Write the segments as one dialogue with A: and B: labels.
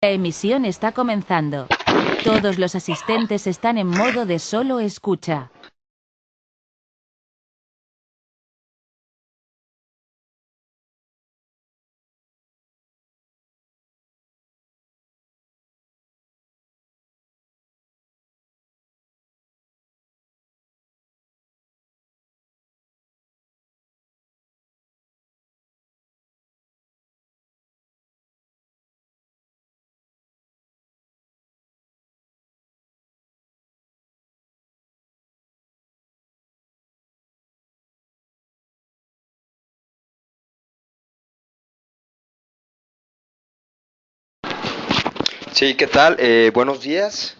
A: La emisión está comenzando. Todos los asistentes están en modo de solo escucha.
B: Sí, ¿qué tal? Buenos días.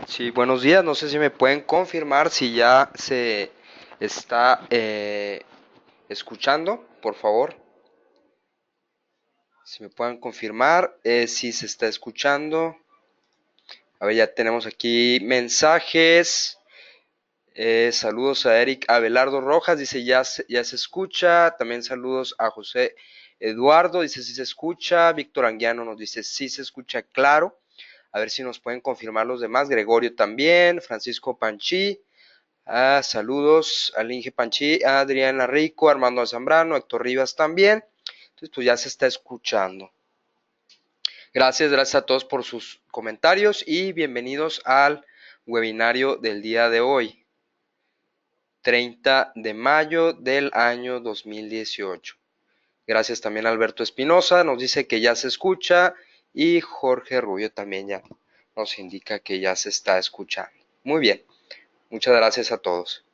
B: Sí, buenos días. No sé si me pueden confirmar si ya se está escuchando, por favor. Si me pueden confirmar si se está escuchando. A ver, ya tenemos aquí mensajes. Saludos a Eric Abelardo Rojas, dice ya se escucha. También saludos a José Eduardo, dice sí se escucha. Víctor Anguiano nos dice sí se escucha claro. A ver si nos pueden confirmar los demás. Gregorio también, Francisco Panchi. Saludos al Inge Panchi, a Adriana Rico, Armando Zambrano, Héctor Rivas también. Entonces, pues ya se está escuchando. Gracias a todos por sus comentarios y bienvenidos al webinario del día de hoy, 30 de mayo del año 2018. Gracias también a Alberto Espinosa, nos dice que ya se escucha, y Jorge Rubio también ya nos indica que ya se está escuchando. Muy bien, muchas gracias a todos.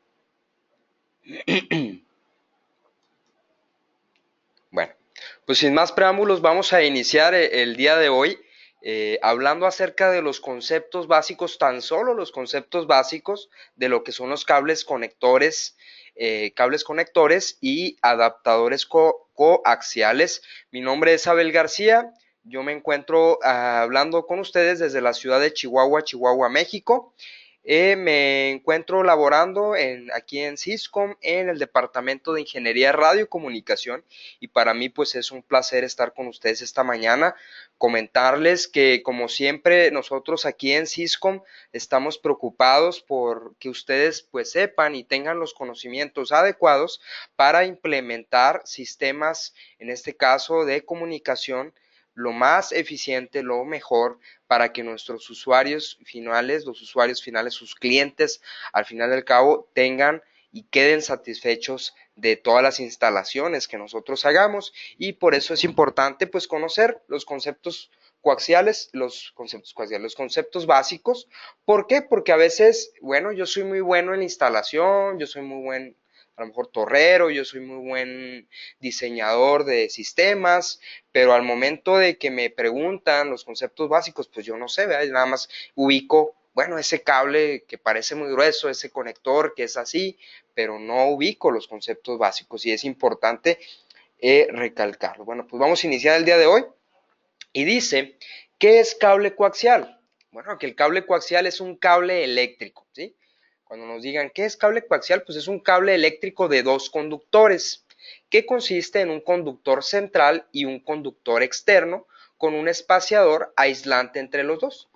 B: Bueno, pues sin más preámbulos vamos a iniciar el día de hoy hablando acerca de los conceptos básicos, tan solo los conceptos básicos de lo que son los cables conectores y adaptadores coaxiales. Mi nombre es Abel García, yo me encuentro hablando con ustedes desde la ciudad de Chihuahua, México. Me encuentro laborando aquí en Siscom en el departamento de Ingeniería Radio y Comunicación, y para mí pues es un placer estar con ustedes esta mañana, comentarles que como siempre nosotros aquí en Siscom estamos preocupados por que ustedes pues sepan y tengan los conocimientos adecuados para implementar sistemas, en este caso de comunicación, lo más eficiente, lo mejor, para que nuestros usuarios finales, sus clientes, al final del cabo, tengan y queden satisfechos de todas las instalaciones que nosotros hagamos. Y por eso es importante pues conocer los conceptos coaxiales, los conceptos básicos. ¿Por qué? Porque a veces, bueno, yo soy muy bueno en la instalación, yo soy muy buen, a lo mejor torrero, yo soy muy buen diseñador de sistemas, pero al momento de que me preguntan los conceptos básicos, pues yo no sé, ¿verdad? Nada más ubico, bueno, ese cable que parece muy grueso, ese conector que es así, pero no ubico los conceptos básicos y es importante recalcarlo. Bueno, pues vamos a iniciar el día de hoy y dice, ¿qué es cable coaxial? Bueno, que el cable coaxial es un cable eléctrico, ¿sí? Cuando nos digan, ¿qué es cable coaxial? Pues es un cable eléctrico de dos conductores, que consiste en un conductor central y un conductor externo, con un espaciador aislante entre los dos.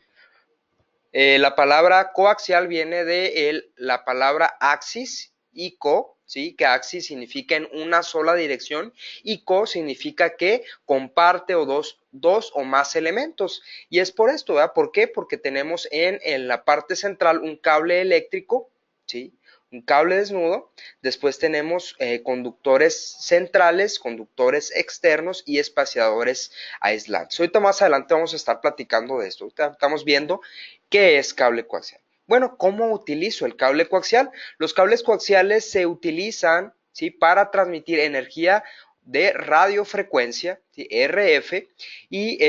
B: La palabra coaxial viene de la palabra axis y co, ¿sí? Que axis significa en una sola dirección y co significa que comparte dos o más elementos. Y es por esto, ¿verdad? ¿Por qué? Porque tenemos en la parte central un cable eléctrico, ¿sí? Un cable desnudo, después tenemos conductores centrales, conductores externos y espaciadores aislantes. Ahorita más adelante vamos a estar platicando de esto. Ahorita estamos viendo qué es cable coaxial. Bueno, ¿cómo utilizo el cable coaxial? Los cables coaxiales se utilizan, ¿sí? Para transmitir energía de radiofrecuencia, ¿sí? RF, y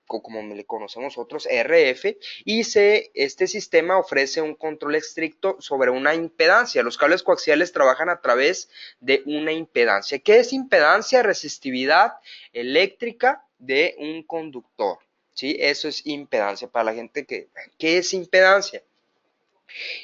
B: como le conocemos nosotros, RF, y este sistema ofrece un control estricto sobre una impedancia. Los cables coaxiales trabajan a través de una impedancia. ¿Qué es impedancia? Resistividad eléctrica de un conductor. ¿Sí? Eso es impedancia para la gente ¿qué es impedancia?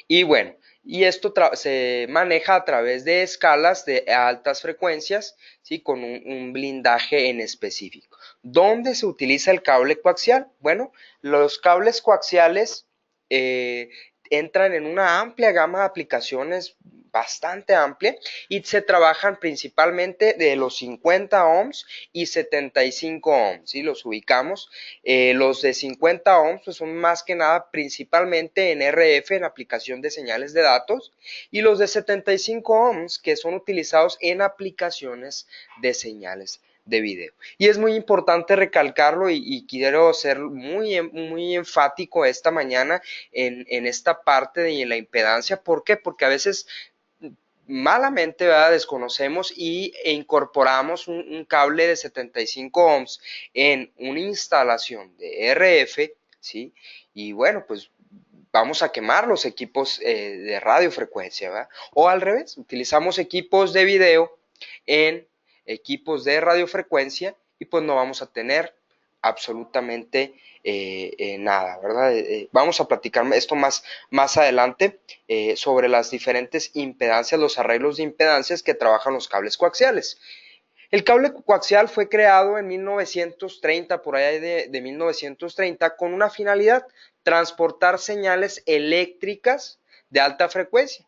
B: Y bueno, y esto se maneja a través de escalas de altas frecuencias, ¿sí? Con un blindaje en específico. ¿Dónde se utiliza el cable coaxial? Bueno, los cables coaxiales entran en una amplia gama de aplicaciones, bastante amplia, y se trabajan principalmente de los 50 ohms y 75 ohms, ¿sí? Los ubicamos. Los de 50 ohms pues son más que nada principalmente en RF, en aplicación de señales de datos, y los de 75 ohms que son utilizados en aplicaciones de señales de video. Y es muy importante recalcarlo y quiero ser muy enfático esta mañana en esta parte de la impedancia. ¿Por qué? Porque a veces malamente, ¿verdad?, desconocemos e incorporamos un cable de 75 ohms en una instalación de RF, ¿sí? Y bueno, pues vamos a quemar los equipos de radiofrecuencia, ¿verdad? O al revés, utilizamos equipos de video en equipos de radiofrecuencia y pues no vamos a tener absolutamente nada, ¿verdad? Vamos a platicar esto más adelante sobre las diferentes impedancias, los arreglos de impedancias que trabajan los cables coaxiales. El cable coaxial fue creado en 1930, por ahí de 1930, con una finalidad: transportar señales eléctricas de alta frecuencia,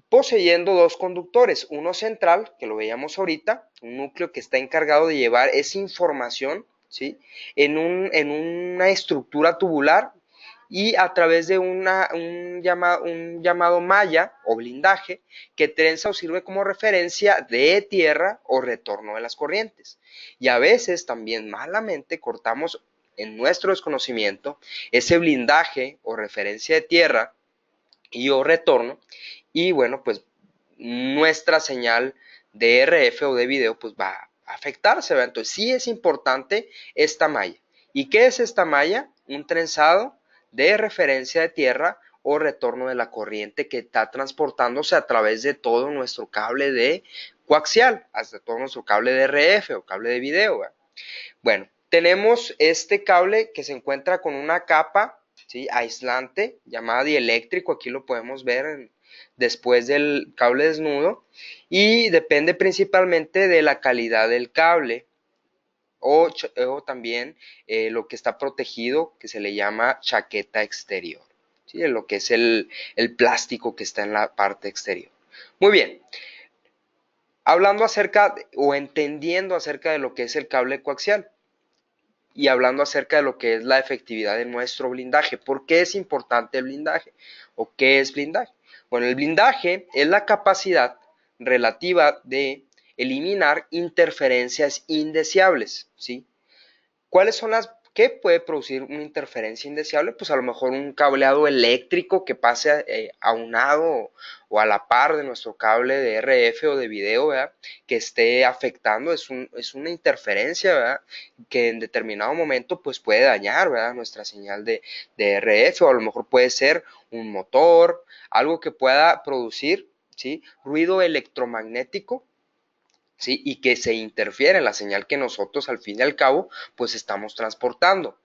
B: poseyendo dos conductores, uno central, que lo veíamos ahorita, un núcleo que está encargado de llevar esa información, ¿sí?, en una estructura tubular, y a través de un llamado malla o blindaje que trenza o sirve como referencia de tierra o retorno de las corrientes. Y a veces también malamente cortamos, en nuestro desconocimiento, ese blindaje o referencia de tierra y o retorno, y bueno, pues nuestra señal de RF o de video pues va a afectarse, ¿verdad? Entonces sí es importante esta malla. ¿Y qué es esta malla? Un trenzado de referencia de tierra o retorno de la corriente que está transportándose a través de todo nuestro cable de coaxial, hasta todo nuestro cable de RF o cable de video, ¿verdad? Bueno, tenemos este cable que se encuentra con una capa, ¿sí?, aislante llamada dieléctrico. Aquí lo podemos ver después del cable desnudo, y depende principalmente de la calidad del cable o también lo que está protegido, que se le llama chaqueta exterior, ¿sí?, lo que es el plástico que está en la parte exterior. Muy bien. Hablando acerca o entendiendo acerca de lo que es el cable coaxial y hablando acerca de lo que es la efectividad de nuestro blindaje. ¿Por qué es importante el blindaje? ¿O qué es blindaje? Bueno, el blindaje es la capacidad relativa de eliminar interferencias indeseables, ¿sí? ¿Cuáles son las que puede producir una interferencia indeseable? Pues a lo mejor un cableado eléctrico que pase aunado o a la par de nuestro cable de RF o de video, ¿verdad?, que esté afectando, es una interferencia, ¿verdad?, que en determinado momento pues puede dañar, ¿verdad?, nuestra señal de RF, o a lo mejor puede ser un motor, algo que pueda producir, ¿sí?, ruido electromagnético, ¿sí?, y que se interfiere en la señal que nosotros al fin y al cabo pues estamos transportando.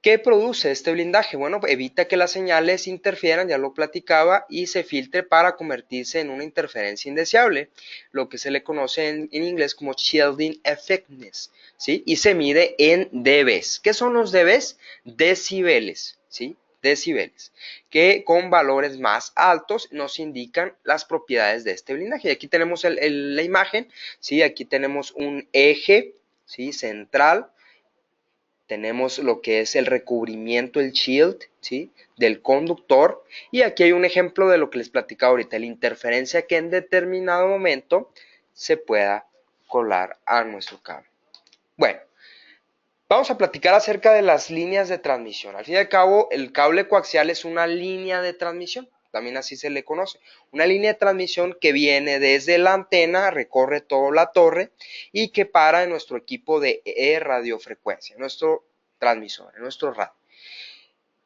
B: ¿Qué produce este blindaje? Bueno, evita que las señales interfieran, ya lo platicaba, y se filtre para convertirse en una interferencia indeseable, lo que se le conoce en inglés como shielding effectiveness, ¿sí? Y se mide en dBs. ¿Qué son los dBs? Decibeles, ¿sí? Decibeles, que con valores más altos nos indican las propiedades de este blindaje. Y aquí tenemos la imagen, ¿sí? Aquí tenemos un eje, ¿sí?, central. Tenemos lo que es el recubrimiento, el shield, ¿sí?, del conductor. Y aquí hay un ejemplo de lo que les platicaba ahorita, la interferencia que en determinado momento se pueda colar a nuestro cable. Bueno, vamos a platicar acerca de las líneas de transmisión. Al fin y al cabo, el cable coaxial es una línea de transmisión, también así se le conoce. Una línea de transmisión que viene desde la antena, recorre toda la torre y que para en nuestro equipo de radiofrecuencia, nuestro transmisor, nuestro radio.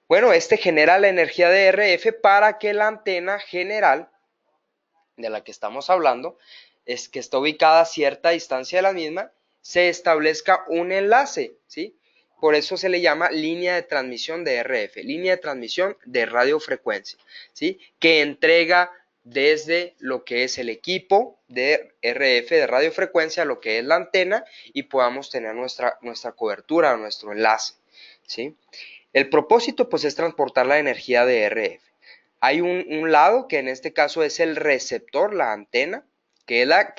B: Bueno, este genera la energía de RF para que la antena general de la que estamos hablando, es que está ubicada a cierta distancia de la misma, se establezca un enlace, ¿sí? Por eso se le llama línea de transmisión de RF, línea de transmisión de radiofrecuencia, ¿sí?, que entrega desde lo que es el equipo de RF de radiofrecuencia, lo que es la antena, y podamos tener nuestra cobertura, nuestro enlace, ¿sí? El propósito pues es transportar la energía de RF. Hay un lado que en este caso es el receptor, la antena, que es la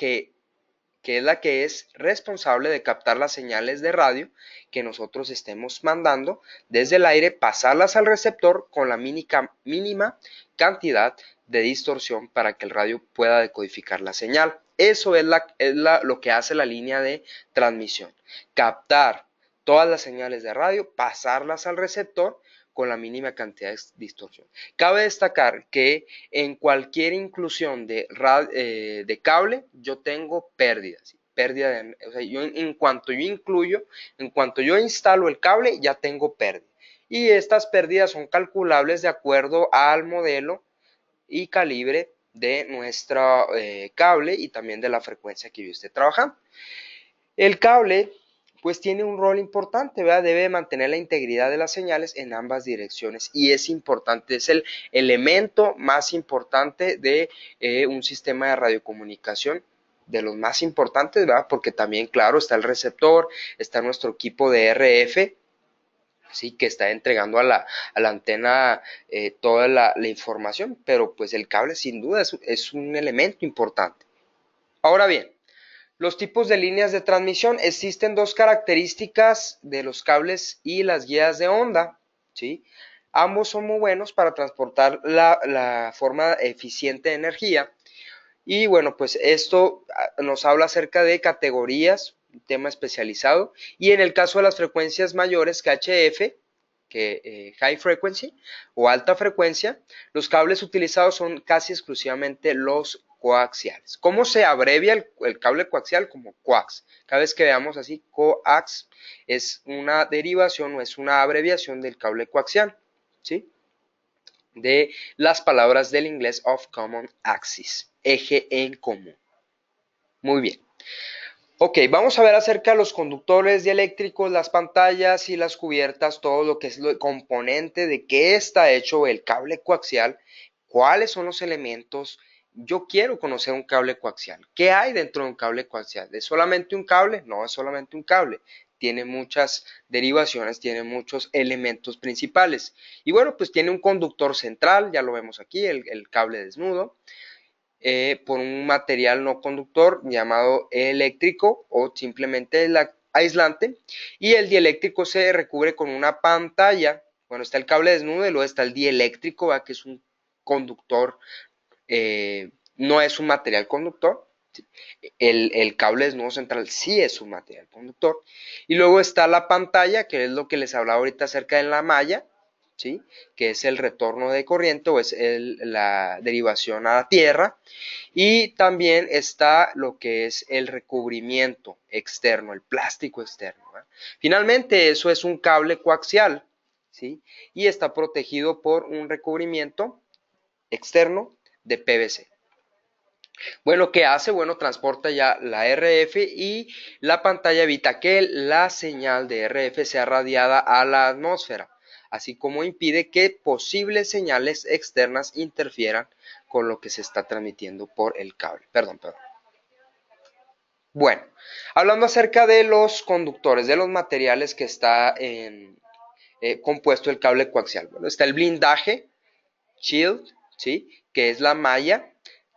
B: que es responsable de captar las señales de radio que nosotros estemos mandando desde el aire, pasarlas al receptor con la mínima cantidad de distorsión para que el radio pueda decodificar la señal. Eso es lo que hace la línea de transmisión. Captar todas las señales de radio, pasarlas al receptor con la mínima cantidad de distorsión. Cabe destacar que en cualquier inclusión de cable, yo tengo pérdidas. O sea, en cuanto yo instalo el cable, ya tengo pérdida. Y estas pérdidas son calculables de acuerdo al modelo y calibre de nuestro cable y también de la frecuencia que yo esté trabajando. El cable pues tiene un rol importante, ¿verdad? Debe mantener la integridad de las señales en ambas direcciones y es importante, es el elemento más importante de un sistema de radiocomunicación, de los más importantes, ¿verdad? Porque también, claro, está el receptor, está nuestro equipo de RF, ¿sí? Que está entregando a la antena toda la información, pero pues el cable sin duda es un elemento importante. Ahora bien, los tipos de líneas de transmisión. Existen dos características de los cables y las guías de onda, ¿sí? Ambos son muy buenos para transportar la forma eficiente de energía. Y bueno, pues esto nos habla acerca de categorías, un tema especializado. Y en el caso de las frecuencias mayores que HF, que high frequency o alta frecuencia, los cables utilizados son casi exclusivamente los coaxiales. ¿Cómo se abrevia el cable coaxial? Como coax. Cada vez que veamos así, coax es una derivación o es una abreviación del cable coaxial, ¿sí? De las palabras del inglés of common axis, eje en común. Muy bien. Ok, vamos a ver acerca de los conductores dieléctricos, las pantallas y las cubiertas, todo lo que es el componente de qué está hecho el cable coaxial, cuáles son los elementos. Yo quiero conocer un cable coaxial. ¿Qué hay dentro de un cable coaxial? ¿Es solamente un cable? No es solamente un cable. Tiene muchas derivaciones, tiene muchos elementos principales. Y bueno, pues tiene un conductor central, ya lo vemos aquí, el cable desnudo. Por un material no conductor llamado eléctrico o simplemente el aislante, y el dieléctrico se recubre con una pantalla. Bueno, está el cable desnudo y luego está el dieléctrico, ¿va? Que es un conductor, no es un material conductor. El cable desnudo central sí es un material conductor. Y luego está la pantalla, que es lo que les hablaba ahorita acerca de la malla, ¿sí? Que es el retorno de corriente o es la derivación a la tierra. Y también está lo que es el recubrimiento externo, el plástico externo, ¿verdad? Finalmente, eso es un cable coaxial, ¿sí? Y está protegido por un recubrimiento externo de PVC. Bueno, ¿qué hace? Bueno, transporta ya la RF y la pantalla evita que la señal de RF sea radiada a la atmósfera, así como impide que posibles señales externas interfieran con lo que se está transmitiendo por el cable. Perdón. Bueno, hablando acerca de los conductores, de los materiales que está compuesto el cable coaxial. Bueno, está el blindaje, shield, ¿sí? Que es la malla.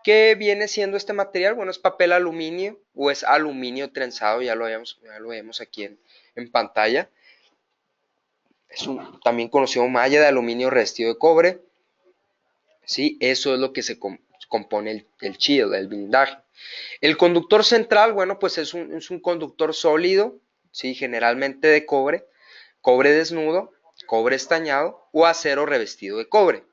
B: ¿Qué viene siendo este material? Bueno, es papel aluminio o es aluminio trenzado, ya lo vemos aquí en pantalla. Es también conocido malla de aluminio revestido de cobre. ¿Sí? Eso es lo que se compone el shield, el blindaje. El conductor central, bueno, pues es un conductor sólido, ¿sí? Generalmente de cobre desnudo, cobre estañado o acero revestido de cobre.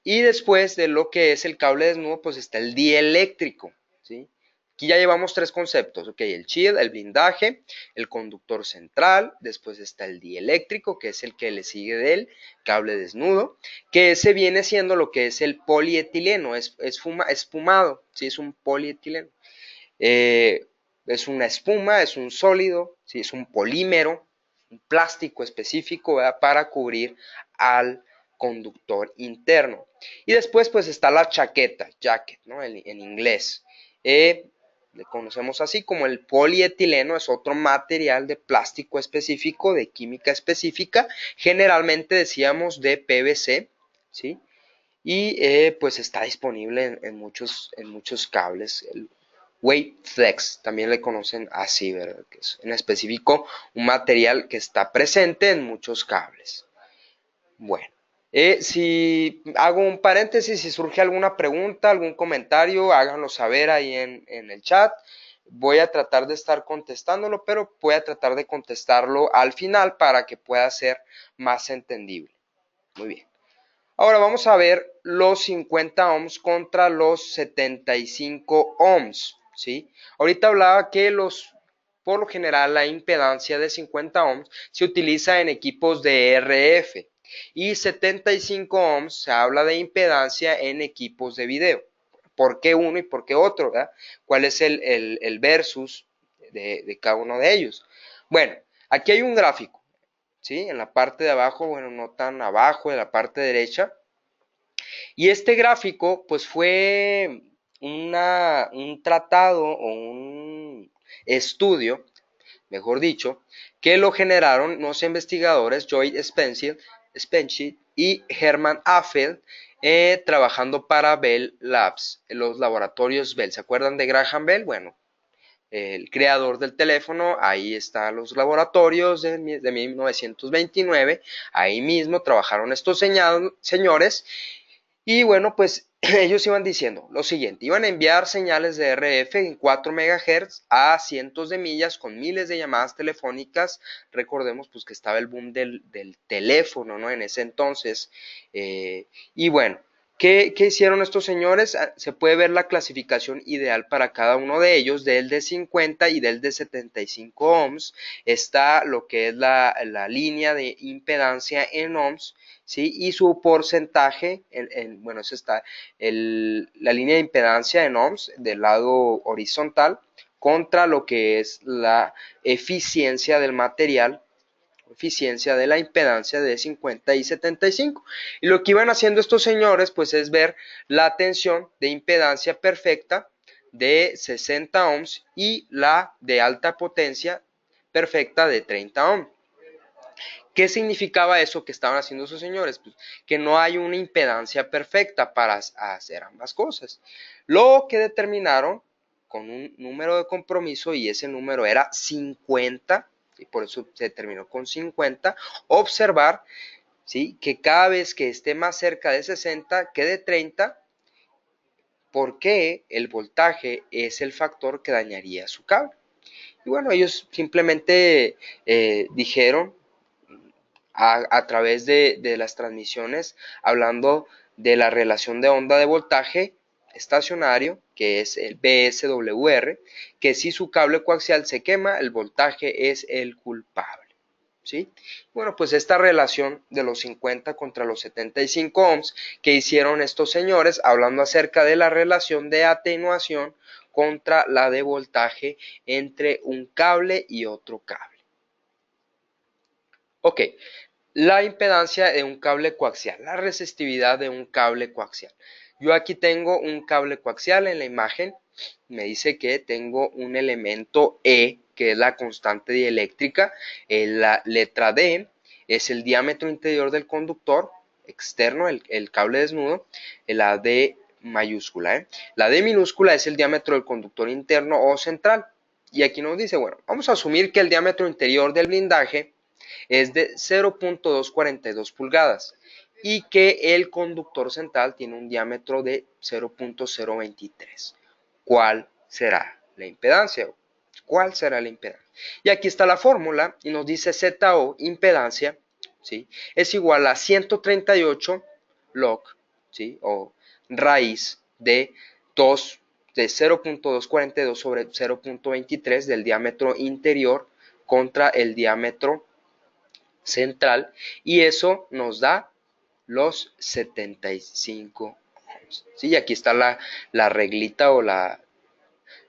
B: Y después de lo que es el cable desnudo, pues está el dieléctrico, ¿sí? Aquí ya llevamos tres conceptos, ¿ok? El shield, el blindaje, el conductor central, después está el dieléctrico, que es el que le sigue del cable desnudo, que ese viene siendo lo que es el polietileno, es espumado, ¿sí? Es un polietileno. Es una espuma, es un sólido, ¿sí? Es un polímero, un plástico específico, ¿verdad? Para cubrir al conductor interno. Y después pues está la chaqueta, jacket, ¿no? En inglés. Le conocemos así como el polietileno, es otro material de plástico específico, de química específica, generalmente decíamos de PVC, ¿sí? Y pues está disponible en muchos cables. El Weight Flex también le conocen así, ¿verdad? Que es en específico un material que está presente en muchos cables. Bueno, si hago un paréntesis, si surge alguna pregunta, algún comentario, háganlo saber ahí en el chat. Voy a tratar de estar contestándolo, pero voy a tratar de contestarlo al final para que pueda ser más entendible. Muy bien. Ahora vamos a ver los 50 ohms contra los 75 ohms, ¿sí? Ahorita hablaba que por lo general la impedancia de 50 ohms se utiliza en equipos de RF y 75 ohms se habla de impedancia en equipos de video. ¿Por qué uno y por qué otro? ¿Verdad? ¿Cuál es el versus de cada uno de ellos? Bueno, aquí hay un gráfico, ¿sí? En la parte de abajo, bueno, no tan abajo, en la parte derecha. Y este gráfico, pues fue un tratado o un estudio, mejor dicho, que lo generaron unos investigadores, Joy Spencer y Hermann Affel, trabajando para Bell Labs, los laboratorios Bell. ¿Se acuerdan de Graham Bell? Bueno, el creador del teléfono, ahí están los laboratorios de 1929, ahí mismo trabajaron estos señores y bueno, pues ellos iban diciendo lo siguiente, iban a enviar señales de RF en 4 MHz a cientos de millas con miles de llamadas telefónicas. Recordemos pues que estaba el boom del teléfono, ¿no? En ese entonces. Y bueno, ¿qué hicieron estos señores? Se puede ver la clasificación ideal para cada uno de ellos, del de 50 y del de 75 ohms. Está lo que es la línea de impedancia en ohms, ¿sí? Y su porcentaje, bueno, eso está, la línea de impedancia en ohms del lado horizontal contra lo que es la eficiencia del material, eficiencia de la impedancia de 50 y 75. Y lo que iban haciendo estos señores, pues es ver la tensión de impedancia perfecta de 60 ohms y la de alta potencia perfecta de 30 ohms. ¿Qué significaba eso que estaban haciendo esos señores? Pues que no hay una impedancia perfecta para hacer ambas cosas. Lo que determinaron con un número de compromiso, y ese número era 50, y por eso se terminó con 50, observar, ¿sí?, que cada vez que esté más cerca de 60 que de 30, porque el voltaje es el factor que dañaría su cable. Y bueno, ellos simplemente dijeron a través de las transmisiones, hablando de la relación de onda de voltaje estacionario, que es el VSWR, que si su cable coaxial se quema, el voltaje es el culpable. ¿Sí? Bueno, pues esta relación de los 50 contra los 75 ohms que hicieron estos señores, hablando acerca de la relación de atenuación contra la de voltaje entre un cable y otro cable. Ok, la impedancia de un cable coaxial, la resistividad de un cable coaxial. Yo aquí tengo un cable coaxial en la imagen, me dice que tengo un elemento E, que es la constante dieléctrica, la letra D es el diámetro interior del conductor externo, el cable desnudo, la D mayúscula. La D minúscula es el diámetro del conductor interno o central. Y aquí nos dice, bueno, vamos a asumir que el diámetro interior del blindaje es de 0.242 pulgadas y que el conductor central tiene un diámetro de 0.023. ¿Cuál será la impedancia? ¿Cuál será la impedancia? Y aquí está la fórmula y nos dice ZO, impedancia, ¿sí?, es igual a 138 log, ¿sí?, o raíz de 0.242 sobre 0.23 del diámetro interior contra el diámetro central, y eso nos da los 75 ohms. ¿Sí? Y aquí está la reglita o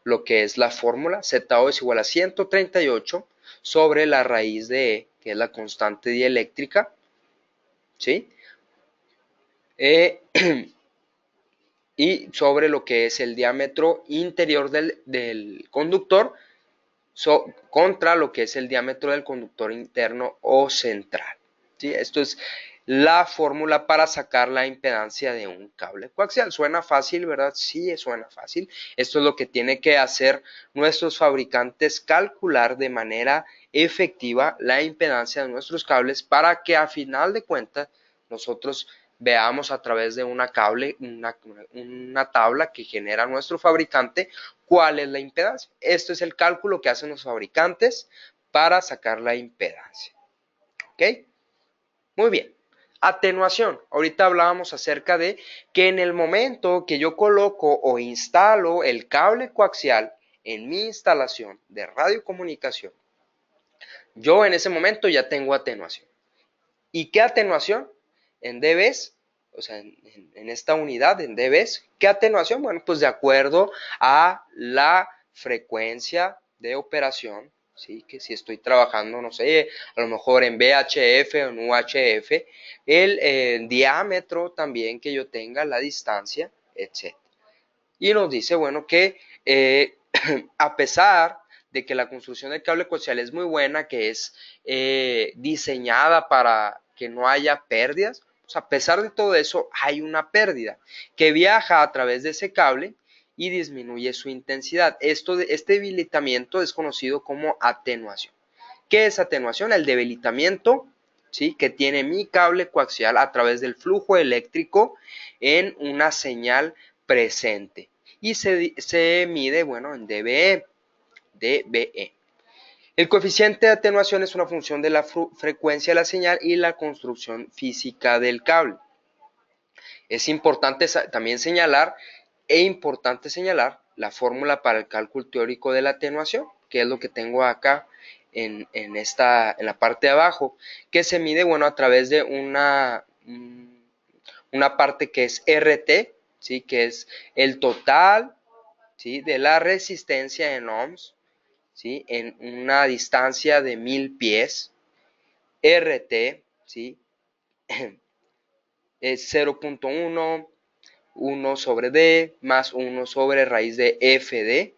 B: lo que es la fórmula. ZO es igual a 138 sobre la raíz de E, que es la constante dieléctrica, ¿sí?, eh, y sobre lo que es el diámetro interior del conductor contra lo que es el diámetro del conductor interno o central. ¿Sí? Esto es la fórmula para sacar la impedancia de un cable coaxial. Suena fácil, ¿verdad? Sí, suena fácil. Esto es lo que tiene que hacer nuestros fabricantes, calcular de manera efectiva la impedancia de nuestros cables para que a final de cuentas nosotros veamos a través de una tabla que genera nuestro fabricante cuál es la impedancia. Esto es el cálculo que hacen los fabricantes para sacar la impedancia. ¿Ok? Muy bien. Atenuación. Ahorita hablábamos acerca de que en el momento que yo coloco o instalo el cable coaxial en mi instalación de radiocomunicación, yo en ese momento ya tengo atenuación. ¿Y qué atenuación? En dBs, o sea, en esta unidad, en dBs, ¿qué atenuación? Bueno, pues de acuerdo a la frecuencia de operación, ¿sí? Que si estoy trabajando, no sé, a lo mejor en VHF o en UHF, el diámetro también que yo tenga, la distancia, etc. Y nos dice, bueno, que a pesar de que la construcción del cable coaxial es muy buena, que es diseñada para que no haya pérdidas, pues a pesar de todo eso hay una pérdida que viaja a través de ese cable y disminuye su intensidad. Este debilitamiento es conocido como atenuación. ¿Qué es atenuación? El debilitamiento, ¿sí?, que tiene mi cable coaxial a través del flujo eléctrico en una señal presente. Y se mide, bueno, en dBe. El coeficiente de atenuación es una función de la frecuencia de la señal y la construcción física del cable. Es importante también señalar la fórmula para el cálculo teórico de la atenuación, que es lo que tengo acá en la parte de abajo, que se mide, bueno, a través de una parte que es RT, ¿sí?, que es el total, ¿sí?, de la resistencia en ohms, ¿sí?, en una distancia de 1000 pies. RT, ¿sí?, es 0.1, 1 sobre D más 1 sobre raíz de FD,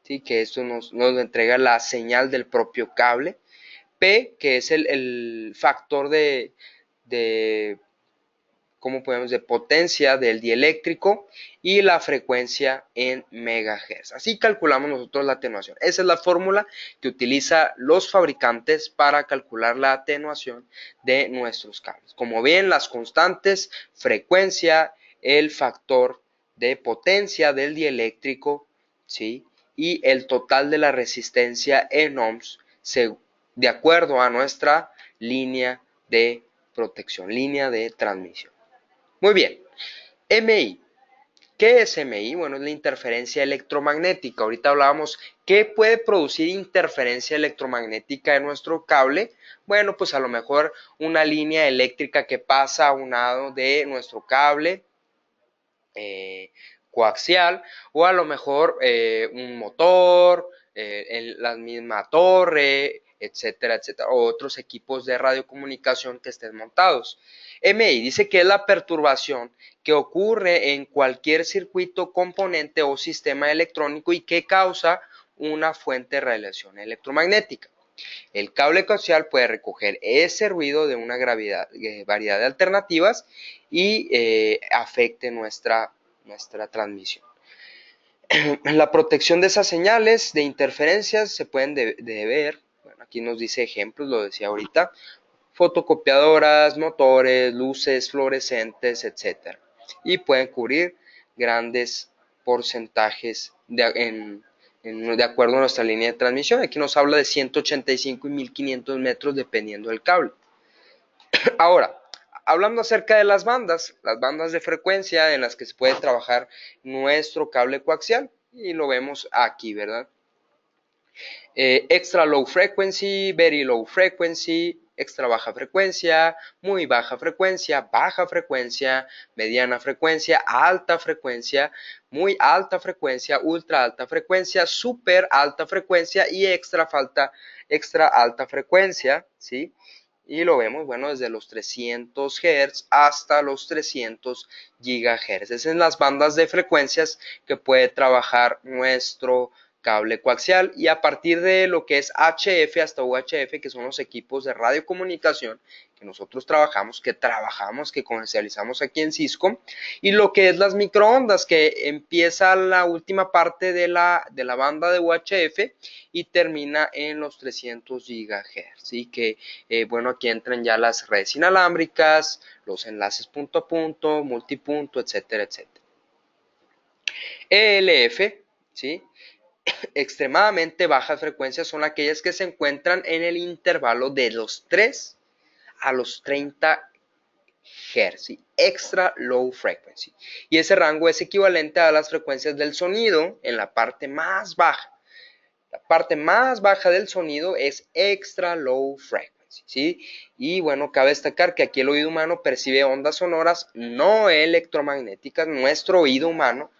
B: ¿sí?, que esto nos entrega la señal del propio cable. P, que es el factor de ¿cómo podemos? De potencia del dieléctrico, y la frecuencia en megahertz. Así calculamos nosotros la atenuación. Esa es la fórmula que utilizan los fabricantes para calcular la atenuación de nuestros cables. Como ven, las constantes, frecuencia, el factor de potencia del dieléctrico, ¿sí?, y el total de la resistencia en ohms, de acuerdo a nuestra línea de protección, línea de transmisión. Muy bien, MI. ¿Qué es MI? Bueno, es la interferencia electromagnética. Ahorita hablábamos qué puede producir interferencia electromagnética en nuestro cable. Bueno, pues a lo mejor una línea eléctrica que pasa a un lado de nuestro cable coaxial, o a lo mejor un motor, la misma torre, etcétera, etcétera, o otros equipos de radiocomunicación que estén montados. MI dice que es la perturbación que ocurre en cualquier circuito, componente o sistema electrónico y que causa una fuente de radiación electromagnética. El cable coaxial puede recoger ese ruido de una variedad de alternativas y afecte nuestra transmisión. La protección de esas señales de interferencias se pueden deber, bueno, aquí nos dice ejemplos, lo decía ahorita, fotocopiadoras, motores, luces fluorescentes, etc. Y pueden cubrir grandes porcentajes de acuerdo a nuestra línea de transmisión. Aquí nos habla de 185 y 1500 metros dependiendo del cable. Ahora, hablando acerca de las bandas de frecuencia en las que se puede trabajar nuestro cable coaxial, y lo vemos aquí, ¿verdad? Extra low frequency, very low frequency, extra baja frecuencia, muy baja frecuencia, mediana frecuencia, alta frecuencia, muy alta frecuencia, ultra alta frecuencia, super alta frecuencia y extra alta frecuencia, ¿sí? Y lo vemos, bueno, desde los 300 Hz hasta los 300 GHz. Esas son las bandas de frecuencias que puede trabajar nuestro cable coaxial, y a partir de lo que es HF hasta UHF, que son los equipos de radiocomunicación que nosotros que comercializamos aquí en Cisco, y lo que es las microondas, que empieza la última parte de la banda de UHF y termina en los 300 GHz, ¿sí? Que bueno, aquí entran ya las redes inalámbricas, los enlaces punto a punto, multipunto, etcétera, etcétera. ELF, ¿sí? Extremadamente bajas frecuencias son aquellas que se encuentran en el intervalo de los 3 a los 30 Hz, ¿sí? Extra low frequency. Y ese rango es equivalente a las frecuencias del sonido en la parte más baja. La parte más baja del sonido es extra low frequency, ¿sí? Y bueno, cabe destacar que aquí el oído humano percibe ondas sonoras no electromagnéticas. Nuestro oído humano,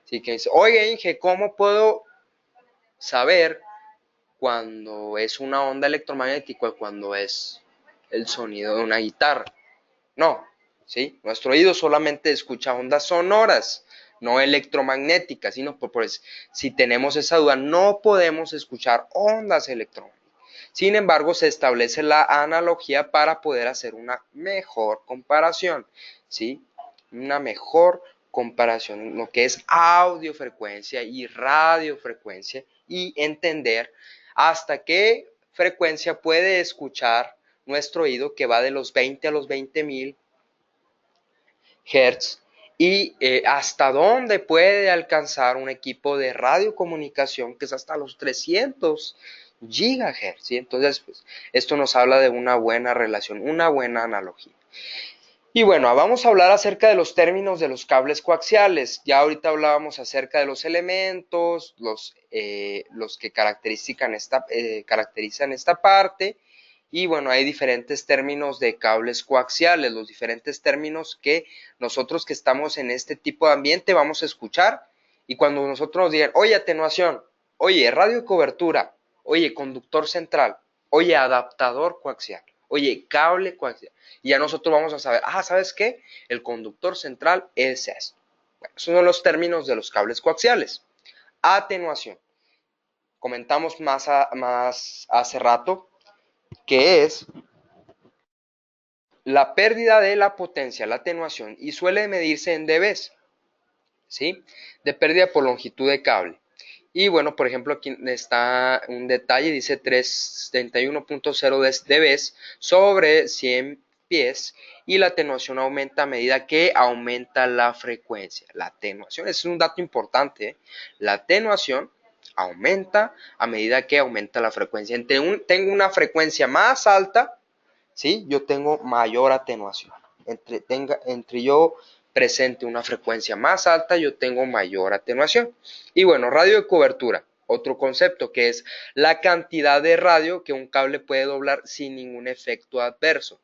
B: ¿sí? Que dice, oye, Inge, ¿cómo puedo saber cuando es una onda electromagnética o cuando es el sonido de una guitarra? No, ¿sí? Nuestro oído solamente escucha ondas sonoras, no electromagnéticas, sino si tenemos esa duda, no podemos escuchar ondas electromagnéticas. Sin embargo, se establece la analogía para poder hacer una mejor comparación, ¿sí? Una mejor comparación, lo que es audiofrecuencia y radiofrecuencia, y entender hasta qué frecuencia puede escuchar nuestro oído, que va de los 20 a los 20.000 Hz, y hasta dónde puede alcanzar un equipo de radiocomunicación, que es hasta los 300 GHz, ¿sí? Entonces, pues, esto nos habla de una buena relación, una buena analogía. Y bueno, vamos a hablar acerca de los términos de los cables coaxiales. Ya ahorita hablábamos acerca de los elementos, los que caracterizan esta parte. Y bueno, hay diferentes términos de cables coaxiales, los diferentes términos que nosotros que estamos en este tipo de ambiente vamos a escuchar. Y cuando nosotros nos digan, oye, atenuación, oye, radio de cobertura, oye, conductor central, oye, adaptador coaxial, oye, cable coaxial, y ya nosotros vamos a saber, ¿sabes qué? El conductor central es esto. Bueno, esos son los términos de los cables coaxiales. Atenuación. Comentamos más hace rato que es la pérdida de la potencia, la atenuación, y suele medirse en dBs, ¿sí? De pérdida por longitud de cable. Y bueno, por ejemplo, aquí está un detalle, dice 331.0 dBs sobre 100 pies, y la atenuación aumenta a medida que aumenta la frecuencia. La atenuación, ese es un dato importante, ¿eh? La atenuación aumenta a medida que aumenta la frecuencia. Tengo una frecuencia más alta, ¿sí? Yo tengo mayor atenuación. Entre yo presente una frecuencia más alta, yo tengo mayor atenuación. Y bueno, radio de cobertura, otro concepto, que es la cantidad de radio que un cable puede doblar sin ningún efecto adverso,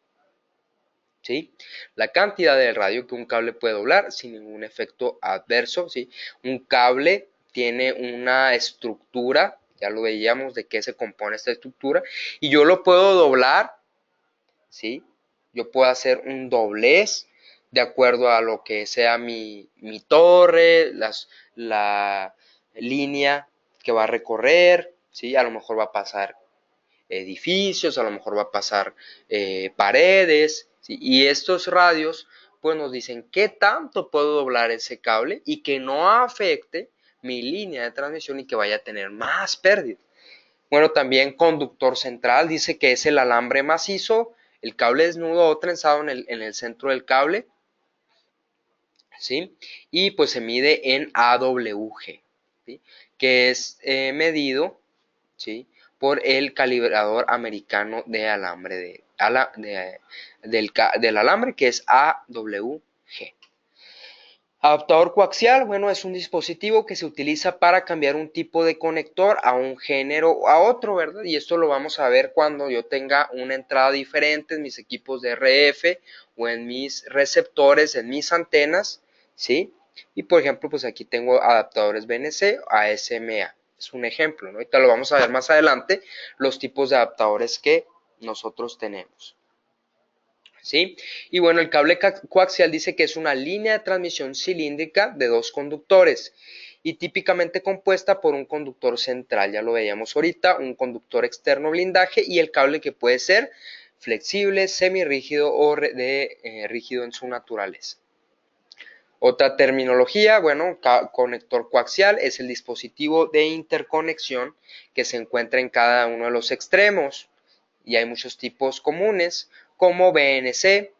B: ¿sí? La cantidad de radio que un cable puede doblar sin ningún efecto adverso, ¿sí? Un cable tiene una estructura, ya lo veíamos de qué se compone esta estructura, y yo lo puedo doblar, ¿sí? Yo puedo hacer un doblez de acuerdo a lo que sea mi torre, la línea que va a recorrer, ¿sí? A lo mejor va a pasar edificios, a lo mejor va a pasar paredes, ¿sí? Y estos radios pues nos dicen qué tanto puedo doblar ese cable y que no afecte mi línea de transmisión y que vaya a tener más pérdida. Bueno, también conductor central, dice que es el alambre macizo, el cable desnudo o trenzado en el centro del cable, ¿sí? Y pues se mide en AWG, ¿sí? Que es medido, ¿sí? Por el calibrador americano de alambre del alambre, que es AWG. Adaptador coaxial, bueno, es un dispositivo que se utiliza para cambiar un tipo de conector a un género o a otro, ¿verdad? Y esto lo vamos a ver cuando yo tenga una entrada diferente en mis equipos de RF o en mis receptores, en mis antenas, ¿sí? Y por ejemplo, pues aquí tengo adaptadores BNC a SMA. Es un ejemplo, ¿no? Ahorita lo vamos a ver más adelante, los tipos de adaptadores que nosotros tenemos. ¿sí? Y bueno, el cable coaxial dice que es una línea de transmisión cilíndrica de dos conductores y típicamente compuesta por un conductor central, ya lo veíamos ahorita, un conductor externo blindaje y el cable que puede ser flexible, semirrígido o rígido en su naturaleza. Otra terminología, bueno, conector coaxial es el dispositivo de interconexión que se encuentra en cada uno de los extremos y hay muchos tipos comunes como BNC,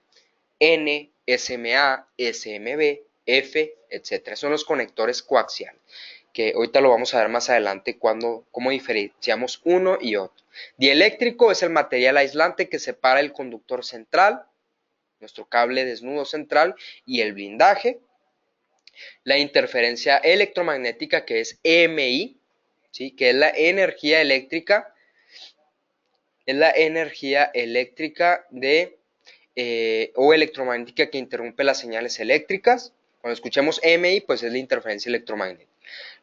B: N, SMA, SMB, F, etc. Son los conectores coaxiales, que ahorita lo vamos a ver más adelante cómo diferenciamos uno y otro. Dieléctrico es el material aislante que separa el conductor central, nuestro cable desnudo central, y el blindaje. La interferencia electromagnética, que es EMI, ¿sí? Que es la energía eléctrica, o electromagnética que interrumpe las señales eléctricas. Cuando escuchamos EMI, pues es la interferencia electromagnética.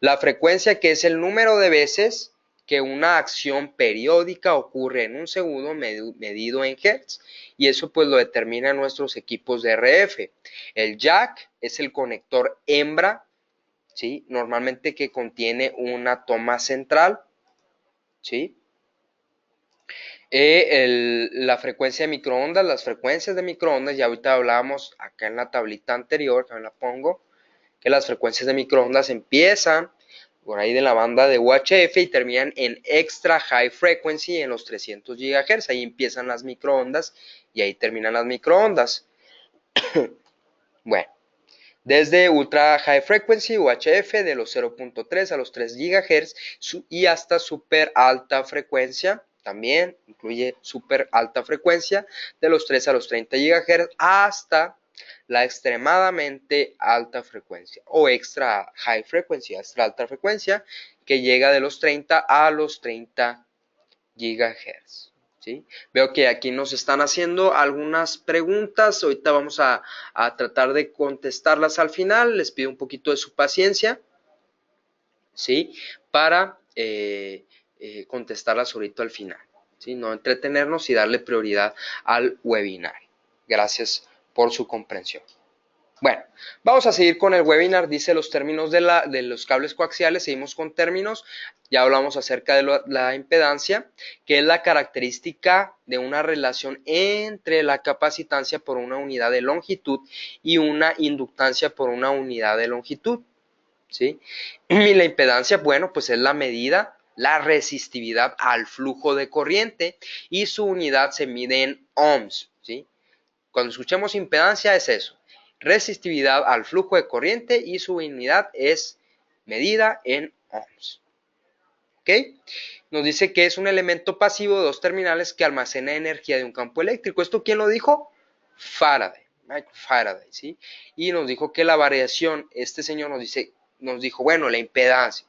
B: La frecuencia, que es el número de veces que una acción periódica ocurre en un segundo medido en Hertz, y eso pues lo determinan nuestros equipos de RF. El jack es el conector hembra, ¿sí? Normalmente que contiene una toma central, ¿sí? La frecuencia de microondas, las frecuencias de microondas, ya ahorita hablábamos acá en la tablita anterior, que me la pongo, que las frecuencias de microondas empiezan por ahí de la banda de UHF y terminan en extra high frequency en los 300 GHz. Ahí empiezan las microondas y ahí terminan las microondas. Bueno, desde ultra high frequency UHF de los 0.3 a los 3 GHz y hasta super alta frecuencia, también incluye super alta frecuencia de los 3 a los 30 GHz hasta la extremadamente alta frecuencia o extra high frequency, extra alta frecuencia, que llega de los 30 a los 30 GHz. ¿Sí? Veo que aquí nos están haciendo algunas preguntas, ahorita vamos a tratar de contestarlas al final, les pido un poquito de su paciencia, ¿sí? Para contestarlas ahorita al final, ¿sí? No entretenernos y darle prioridad al webinar. Gracias por su comprensión. Bueno, vamos a seguir con el webinar. Dice los términos de los cables coaxiales. Seguimos con términos. Ya hablamos acerca de la impedancia, que es la característica de una relación entre la capacitancia por una unidad de longitud y una inductancia por una unidad de longitud, ¿sí? Y la impedancia, bueno, pues es la medida, la resistividad al flujo de corriente y su unidad se mide en ohms, ¿sí? Cuando escuchemos impedancia es eso, resistividad al flujo de corriente y su unidad es medida en ohms. ¿Ok? Nos dice que es un elemento pasivo de dos terminales que almacena energía de un campo eléctrico. ¿Esto quién lo dijo? Faraday, Michael Faraday, ¿sí? Y nos dijo que la variación, este señor nos dijo, bueno, la impedancia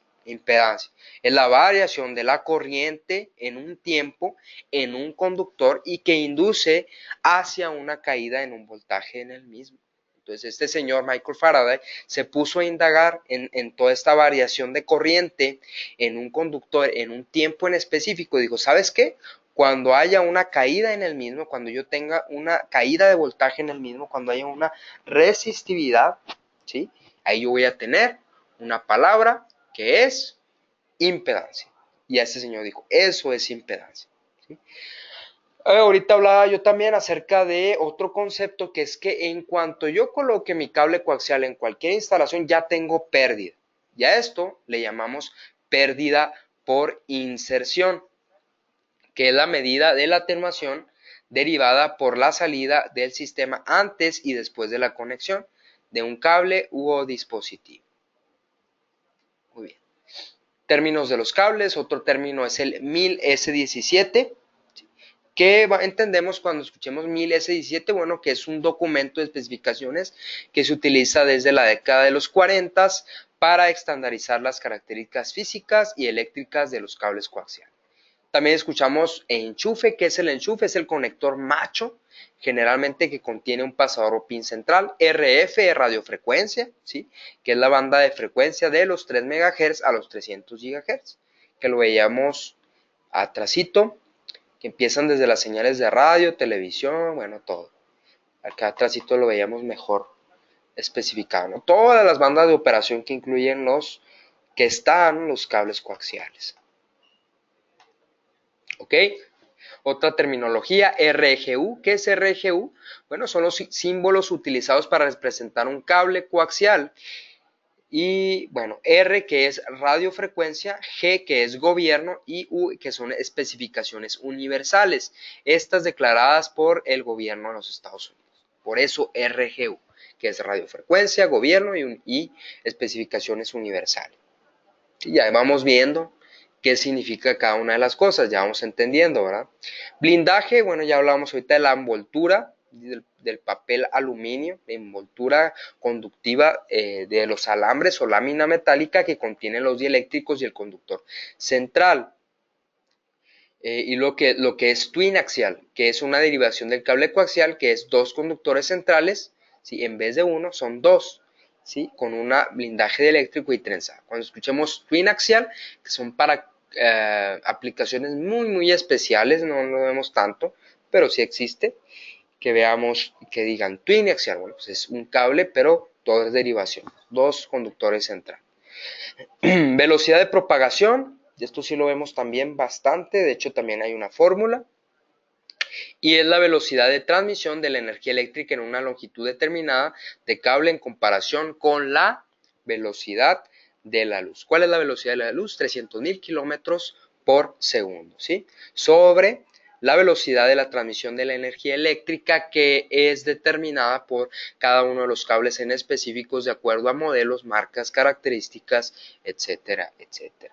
B: es la variación de la corriente en un tiempo en un conductor y que induce hacia una caída en un voltaje en el mismo. Entonces este señor Michael Faraday se puso a indagar en toda esta variación de corriente en un conductor en un tiempo en específico. Dijo, ¿sabes qué? Cuando haya una caída en el mismo, cuando yo tenga una caída de voltaje en el mismo, cuando haya una resistividad, ¿sí? Ahí yo voy a tener una palabra que es impedancia. Y este señor dijo, eso es impedancia, ¿sí? Ahorita hablaba yo también acerca de otro concepto, que es que en cuanto yo coloque mi cable coaxial en cualquier instalación ya tengo pérdida. Y a esto le llamamos pérdida por inserción, que es la medida de la atenuación derivada por la salida del sistema antes y después de la conexión de un cable u dispositivo. Muy bien. Términos de los cables, otro término es el 1000S17. ¿Qué entendemos cuando escuchemos 1000S17? Bueno, que es un documento de especificaciones que se utiliza desde la década de los 40 para estandarizar las características físicas y eléctricas de los cables coaxiales. También escuchamos enchufe. ¿Qué es el enchufe? Es el conector macho, generalmente que contiene un pasador o pin central. RF, radiofrecuencia, ¿sí? Que es la banda de frecuencia de los 3 MHz a los 300 GHz, que lo veíamos atrasito, que empiezan desde las señales de radio, televisión, bueno, todo. Acá atrásito lo veíamos mejor especificado, ¿no? Todas las bandas de operación que incluyen los cables coaxiales. ¿Ok? Otra terminología, RGU. ¿Qué es RGU? Bueno, son los símbolos utilizados para representar un cable coaxial. Y bueno, R que es radiofrecuencia, G que es gobierno y U que son especificaciones universales, estas declaradas por el gobierno de los Estados Unidos. Por eso RGU, que es radiofrecuencia, gobierno y especificaciones universales. Y ya vamos viendo qué significa cada una de las cosas, ya vamos entendiendo, ¿verdad? Blindaje, bueno, ya hablamos ahorita de la envoltura del papel aluminio, la envoltura conductiva de los alambres o lámina metálica que contiene los dieléctricos y el conductor central. Y lo que es twin axial, que es una derivación del cable coaxial, que es dos conductores centrales, ¿sí? En vez de uno son dos, ¿sí? Con un blindaje dieléctrico y trenza. Cuando escuchemos twin axial, que son para aplicaciones muy especiales, no lo vemos tanto, pero sí existe, que veamos, que digan twin axial, bueno, pues es un cable, pero todo es derivación, dos conductores centrales. Velocidad de propagación, esto sí lo vemos también bastante, de hecho también hay una fórmula, y es la velocidad de transmisión de la energía eléctrica en una longitud determinada de cable en comparación con la velocidad de la luz. ¿Cuál es la velocidad de la luz? 300.000 kilómetros por segundo, ¿sí? Sobre la velocidad de la transmisión de la energía eléctrica, que es determinada por cada uno de los cables en específicos de acuerdo a modelos, marcas, características, etcétera, etcétera.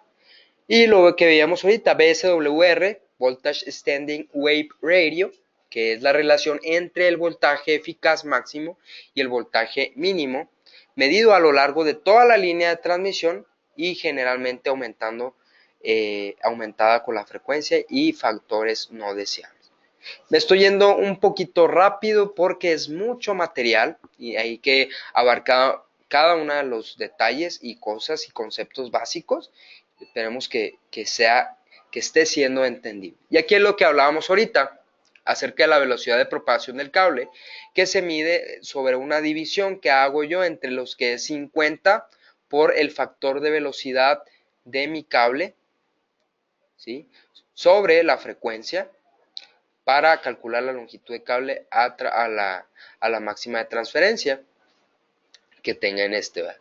B: Y lo que veíamos ahorita, VSWR, Voltage Standing Wave Radio, que es la relación entre el voltaje eficaz máximo y el voltaje mínimo, medido a lo largo de toda la línea de transmisión y generalmente aumentada con la frecuencia y factores no deseables. Me estoy yendo un poquito rápido porque es mucho material y hay que abarcar cada uno de los detalles y cosas y conceptos básicos. Esperemos que esté siendo entendido. Y aquí es lo que hablábamos ahorita acerca de la velocidad de propagación del cable, que se mide sobre una división que hago yo entre los que es 50 por el factor de velocidad de mi cable, ¿sí? Sobre la frecuencia para calcular la longitud de cable a la máxima de transferencia que tenga en este, ¿verdad?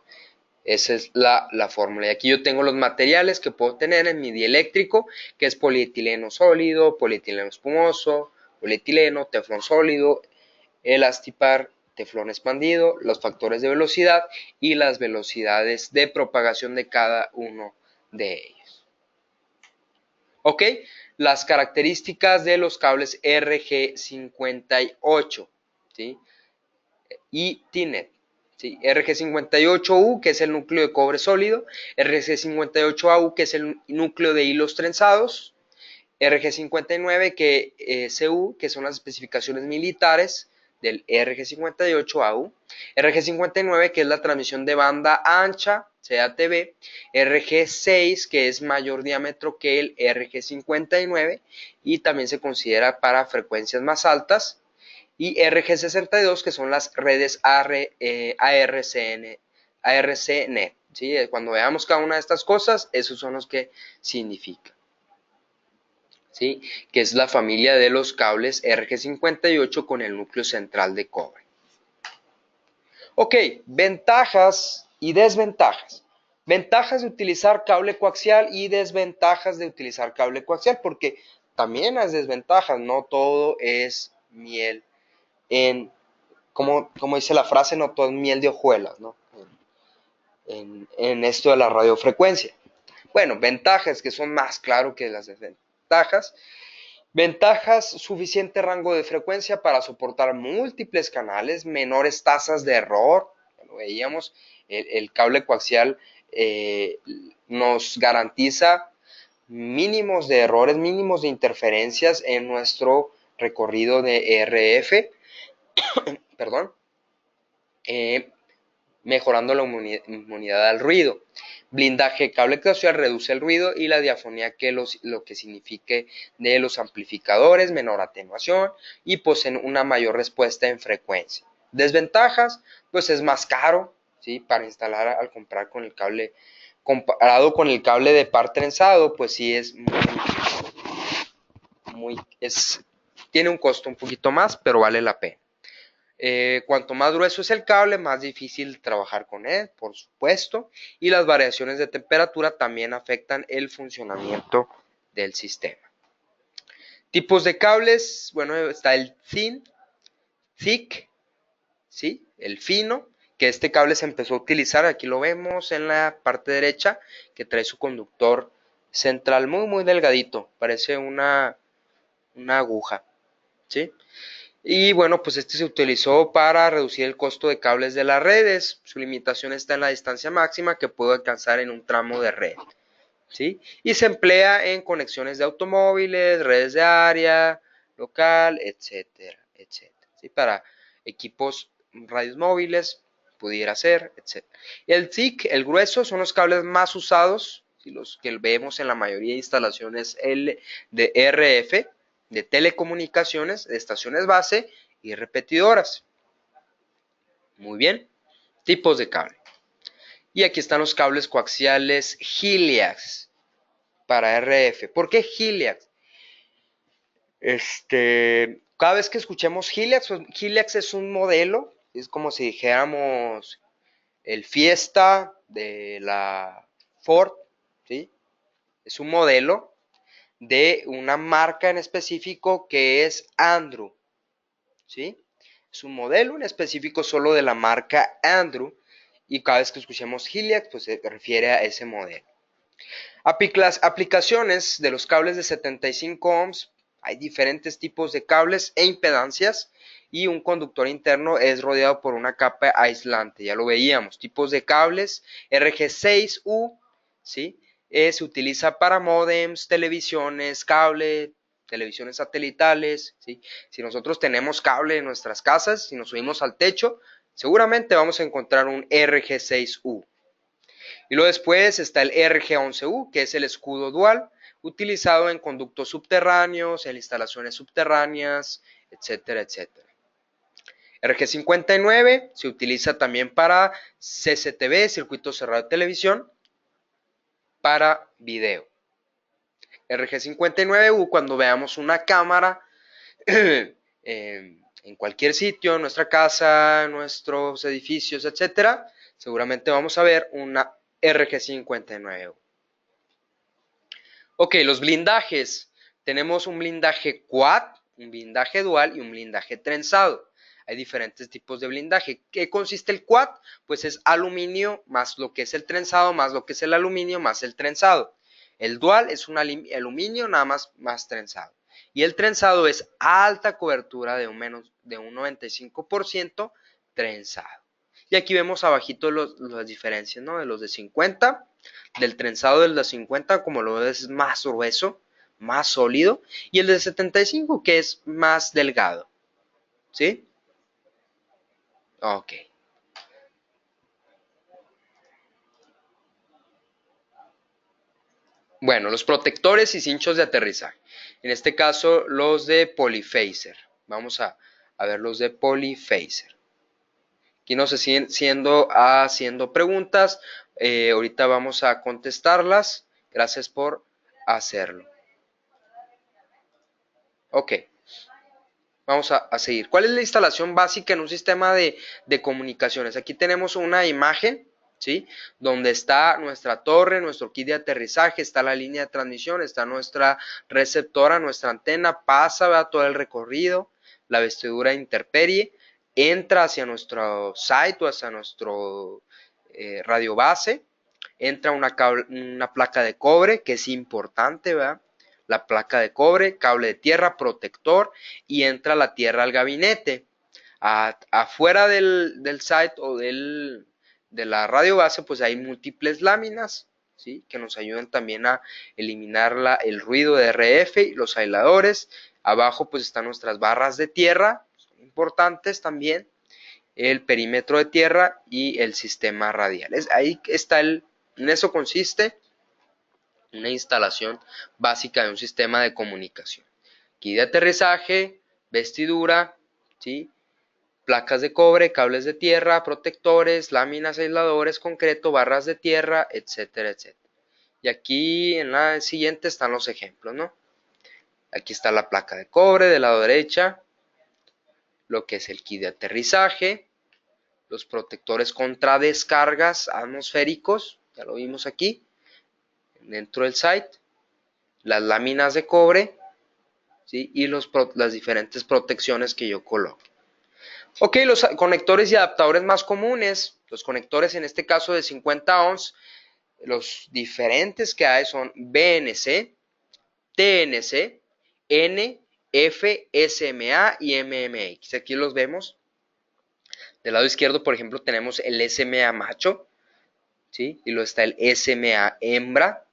B: Esa es la fórmula. Y aquí yo tengo los materiales que puedo tener en mi dieléctrico, que es polietileno sólido, polietileno espumoso, polietileno, teflón sólido, elastipar, teflón expandido, los factores de velocidad y las velocidades de propagación de cada uno de ellos. ¿Ok? Las características de los cables RG58, ¿sí? Y TINET. ¿Sí? RG58U, que es el núcleo de cobre sólido, RG58AU, que es el núcleo de hilos trenzados, RG59, CU, que son las especificaciones militares del RG58AU, RG59, que es la transmisión de banda ancha, CATV, RG6, que es mayor diámetro que el RG59 y también se considera para frecuencias más altas, y RG62, que son las redes ARCnet. ¿Sí? Cuando veamos cada una de estas cosas, esos son los que significan. ¿Sí? Que es la familia de los cables RG58 con el núcleo central de cobre. Ok, ventajas y desventajas. Ventajas de utilizar cable coaxial y desventajas de utilizar cable coaxial, porque también hay desventajas, no todo es miel como dice la frase, no todo es miel de hojuelas, ¿no? En esto de la radiofrecuencia. Bueno, ventajas que son más claras que las desventajas. Ventajas, suficiente rango de frecuencia para soportar múltiples canales, menores tasas de error. Lo veíamos, el cable coaxial nos garantiza mínimos de errores, mínimos de interferencias en nuestro recorrido de RF. Perdón. mejorando la inmunidad al ruido. Blindaje de cable coaxial reduce el ruido y la diafonía, lo que signifique de los amplificadores, menor atenuación y poseen una mayor respuesta en frecuencia. Desventajas, pues es más caro, ¿sí? Para instalar al comprar con el cable, comparado con el cable de par trenzado, pues sí es tiene un costo un poquito más, pero vale la pena. Cuanto más grueso es el cable, más difícil trabajar con él, por supuesto, y las variaciones de temperatura también afectan el funcionamiento del sistema. Tipos de cables, bueno, está el thick, ¿sí? El fino, que este cable se empezó a utilizar, aquí lo vemos en la parte derecha, que trae su conductor central muy delgadito, parece una aguja, ¿sí? Y bueno, pues este se utilizó para reducir el costo de cables de las redes. Su limitación está en la distancia máxima que puede alcanzar en un tramo de red, ¿sí? Y se emplea en conexiones de automóviles, redes de área, local, etcétera, etcétera, ¿sí? Para equipos radios móviles, pudiera ser, etcétera. El TIC, el grueso, son los cables más usados, ¿sí? Los que vemos en la mayoría de instalaciones de RF, de telecomunicaciones, de estaciones base y repetidoras. Muy bien, tipos de cable. Y aquí están los cables coaxiales Hiliax para RF. ¿Por qué Hiliax? Cada vez que escuchemos Hiliax, pues Hiliax es un modelo, es como si dijéramos el Fiesta de la Ford, ¿sí? Es un modelo de una marca en específico que es Andrew, ¿sí? Es un modelo en específico solo de la marca Andrew y cada vez que escuchemos Hiliax, pues se refiere a ese modelo. Aplicaciones de los cables de 75 ohms. Hay diferentes tipos de cables e impedancias y un conductor interno es rodeado por una capa aislante. Ya lo veíamos. Tipos de cables RG6U, ¿sí? Se utiliza para módems, televisiones, televisiones satelitales, ¿sí? Si nosotros tenemos cable en nuestras casas, si nos subimos al techo, seguramente vamos a encontrar un RG6U. Y luego después está el RG11U, que es el escudo dual, utilizado en conductos subterráneos, en instalaciones subterráneas, etcétera, etcétera. RG59 se utiliza también para CCTV, circuito cerrado de televisión, para video. RG59U, cuando veamos una cámara en cualquier sitio, en nuestra casa, en nuestros edificios, etcétera, seguramente vamos a ver una RG59U. Ok, los blindajes. Tenemos un blindaje quad, un blindaje dual y un blindaje trenzado. Hay diferentes tipos de blindaje. ¿Qué consiste el quad? Pues es aluminio más lo que es el trenzado, más lo que es el aluminio, más el trenzado. El dual es un aluminio nada más trenzado. Y el trenzado es alta cobertura de un 95% trenzado. Y aquí vemos abajito las diferencias, ¿no? De los de 50, del trenzado del de 50, como lo ves, es más grueso, más sólido, y el de 75, que es más delgado, ¿sí? Ok. Bueno, los protectores y cinchos de aterrizaje. En este caso, los de Polyphaser. Vamos a ver los de Polyphaser. Aquí nos siguen haciendo preguntas. Ahorita vamos a contestarlas. Gracias por hacerlo. Ok. Vamos a seguir. ¿Cuál es la instalación básica en un sistema de comunicaciones? Aquí tenemos una imagen, ¿sí? Donde está nuestra torre, nuestro kit de aterrizaje, está la línea de transmisión, está nuestra receptora, nuestra antena, pasa, ¿verdad? Todo el recorrido, la vestidura de intemperie, entra hacia nuestro site o hacia nuestro radio base, entra una placa de cobre que es importante, ¿verdad? La placa de cobre, cable de tierra, protector y entra la tierra al gabinete. Afuera del site o de la radio base, pues hay múltiples láminas, ¿sí? Que nos ayudan también a eliminar el ruido de RF y los aisladores. Abajo pues están nuestras barras de tierra, son importantes también. el perímetro de tierra y el sistema radial. Ahí está en eso consiste una instalación básica de un sistema de comunicación. Guía de aterrizaje, vestidura, ¿sí? Placas de cobre, cables de tierra, protectores, láminas, aisladores, concreto, barras de tierra, etcétera, etcétera. Y aquí en la siguiente están los ejemplos, ¿no? Aquí está la placa de cobre del lado derecha, lo que es el kit de aterrizaje, los protectores contra descargas atmosféricos, ya lo vimos aquí, dentro del site, las láminas de cobre, ¿sí? Y las diferentes protecciones que yo coloco. Ok, los conectores y adaptadores más comunes, los conectores en este caso de 50 ohms, los diferentes que hay son BNC, TNC, N, F, SMA y MMX. Aquí los vemos. Del lado izquierdo, por ejemplo, tenemos el SMA macho, ¿sí? Y luego está el SMA hembra,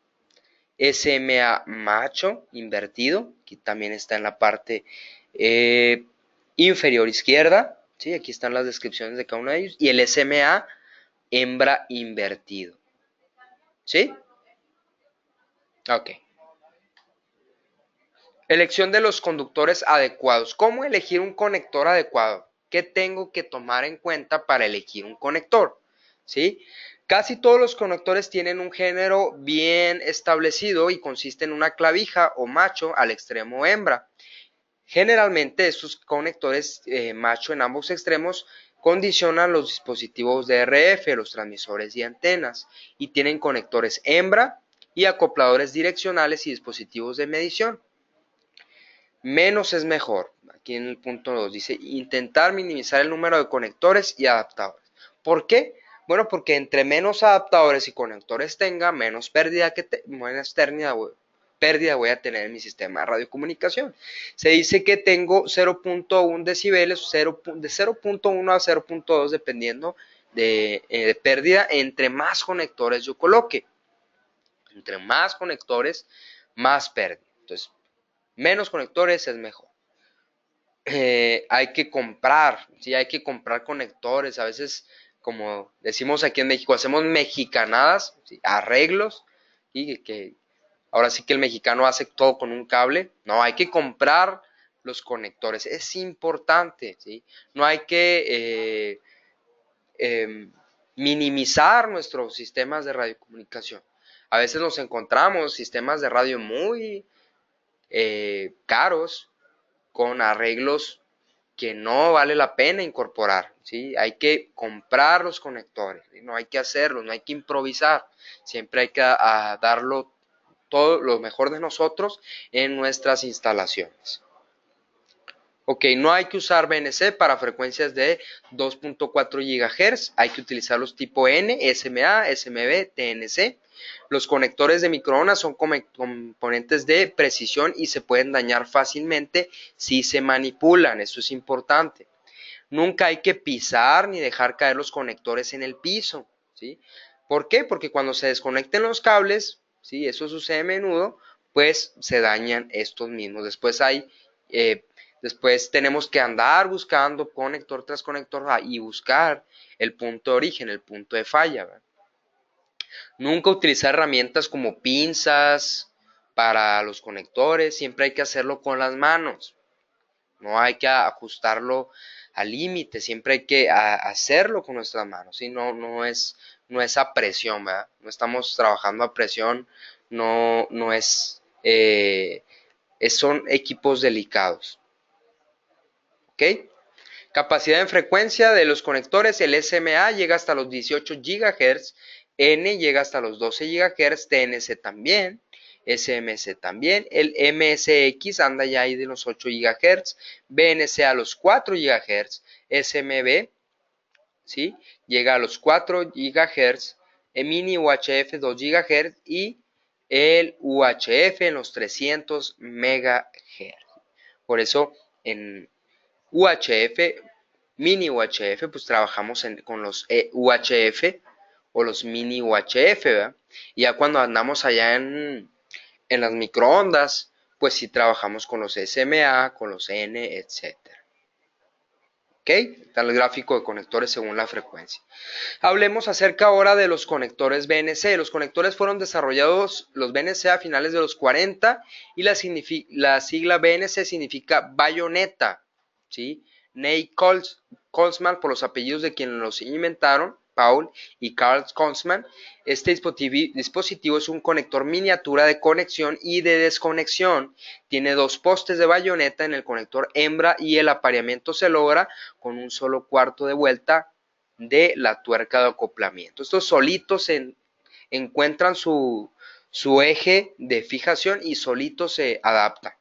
B: SMA macho invertido, aquí también está en la parte inferior izquierda, ¿sí? Aquí están las descripciones de cada uno de ellos, y el SMA hembra invertido, ¿sí? Ok. Elección de los conductores adecuados. ¿Cómo elegir un conector adecuado? ¿Qué tengo que tomar en cuenta para elegir un conector? ¿Sí? Casi todos los conectores tienen un género bien establecido y consiste en una clavija o macho al extremo hembra. Generalmente estos conectores macho en ambos extremos condicionan los dispositivos de RF, los transmisores y antenas, y tienen conectores hembra y acopladores direccionales y dispositivos de medición. Menos es mejor. Aquí en el punto 2 dice intentar minimizar el número de conectores y adaptadores. ¿Por qué? Bueno, porque entre menos adaptadores y conectores tenga, menos pérdida voy a tener en mi sistema de radiocomunicación. Se dice que tengo 0.1 decibeles, de 0.1 a 0.2 dependiendo de pérdida entre más conectores yo coloque. Entre más conectores, más pérdida. Entonces, menos conectores es mejor. Hay que comprar, ¿sí? Hay que comprar conectores. A veces, como decimos aquí en México, hacemos mexicanadas, ¿sí? Arreglos, y que ahora sí que el mexicano hace todo con un cable. No, hay que comprar los conectores. Es importante, ¿sí? No hay que minimizar nuestros sistemas de radiocomunicación. A veces nos encontramos sistemas de radio muy caros con arreglos que no vale la pena incorporar, ¿sí? Hay que comprar los conectores, ¿sí? No hay que hacerlo, no hay que improvisar, siempre hay que darlo todo lo mejor de nosotros en nuestras instalaciones. Ok, no hay que usar BNC para frecuencias de 2.4 GHz, hay que utilizar los tipo N, SMA, SMB, TNC. Los conectores de microondas son componentes de precisión y se pueden dañar fácilmente si se manipulan, eso es importante. Nunca hay que pisar ni dejar caer los conectores en el piso, ¿sí? ¿Por qué? Porque cuando se desconecten los cables, ¿sí? Eso sucede a menudo, pues se dañan estos mismos. Después tenemos que andar buscando conector tras conector y buscar el punto de origen, el punto de falla, ¿verdad? Nunca utilizar herramientas como pinzas para los conectores, siempre hay que hacerlo con las manos. No hay que ajustarlo al límite, siempre hay que hacerlo con nuestras manos, ¿sí? No es a presión, ¿verdad? No estamos trabajando a presión, no es, son equipos delicados, ¿ok? Capacidad en frecuencia de los conectores, el SMA llega hasta los 18 GHz, N llega hasta los 12 GHz, TNC también, SMC también, el MSX anda ya ahí de los 8 GHz, BNC a los 4 GHz, SMB, ¿sí? Llega a los 4 GHz, mini UHF 2 GHz y el UHF en los 300 MHz. Por eso en UHF, mini UHF, pues trabajamos con los UHF o los mini UHF, ¿verdad? Y ya cuando andamos allá en las microondas, pues sí trabajamos con los SMA, con los N, etc. ¿Ok? Está el gráfico de conectores según la frecuencia. Hablemos acerca ahora de los conectores BNC. Los conectores fueron desarrollados, los BNC, a finales de los 40 y la sigla BNC significa bayoneta, ¿sí? Ney Colsman, por los apellidos de quienes los inventaron, Paul y Carl Colsman. Este dispositivo es un conector miniatura de conexión y de desconexión. Tiene dos postes de bayoneta en el conector hembra y el apareamiento se logra con un solo cuarto de vuelta de la tuerca de acoplamiento. Estos solitos encuentran su eje de fijación y solitos se adaptan.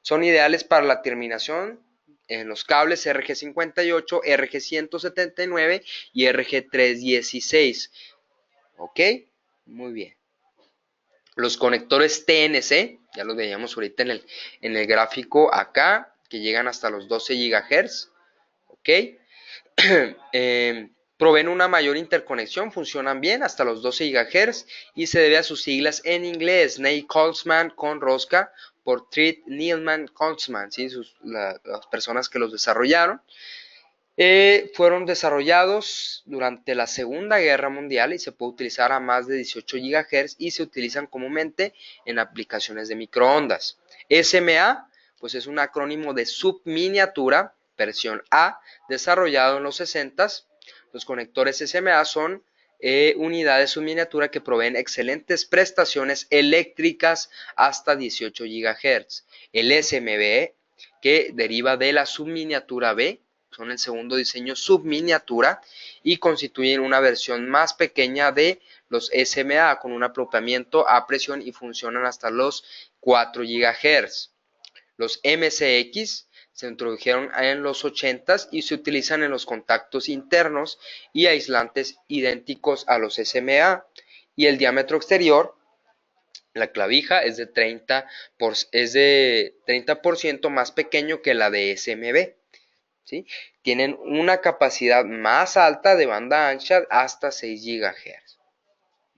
B: Son ideales para la terminación en los cables RG58, RG179 y RG316. ¿Ok? Muy bien. Los conectores TNC, ya los veíamos ahorita en el gráfico acá, que llegan hasta los 12 GHz. ¿Ok? Proveen una mayor interconexión, funcionan bien hasta los 12 GHz y se debe a sus siglas en inglés, Ney Colsman con rosca por Treat Neilman Colsman, ¿sí? Las personas que los desarrollaron. Fueron desarrollados durante la Segunda Guerra Mundial y se puede utilizar a más de 18 GHz y se utilizan comúnmente en aplicaciones de microondas. SMA, pues es un acrónimo de subminiatura, versión A, desarrollado en los 60s. Los conectores SMA son unidades subminiatura que proveen excelentes prestaciones eléctricas hasta 18 GHz. El SMB, que deriva de la subminiatura B, son el segundo diseño subminiatura y constituyen una versión más pequeña de los SMA con un acoplamiento a presión y funcionan hasta los 4 GHz. Los MCX se introdujeron en los 80s y se utilizan en los contactos internos y aislantes idénticos a los SMA, y el diámetro exterior, la clavija, es de 30% más pequeño que la de SMB. ¿Sí? Tienen una capacidad más alta de banda ancha hasta 6 GHz.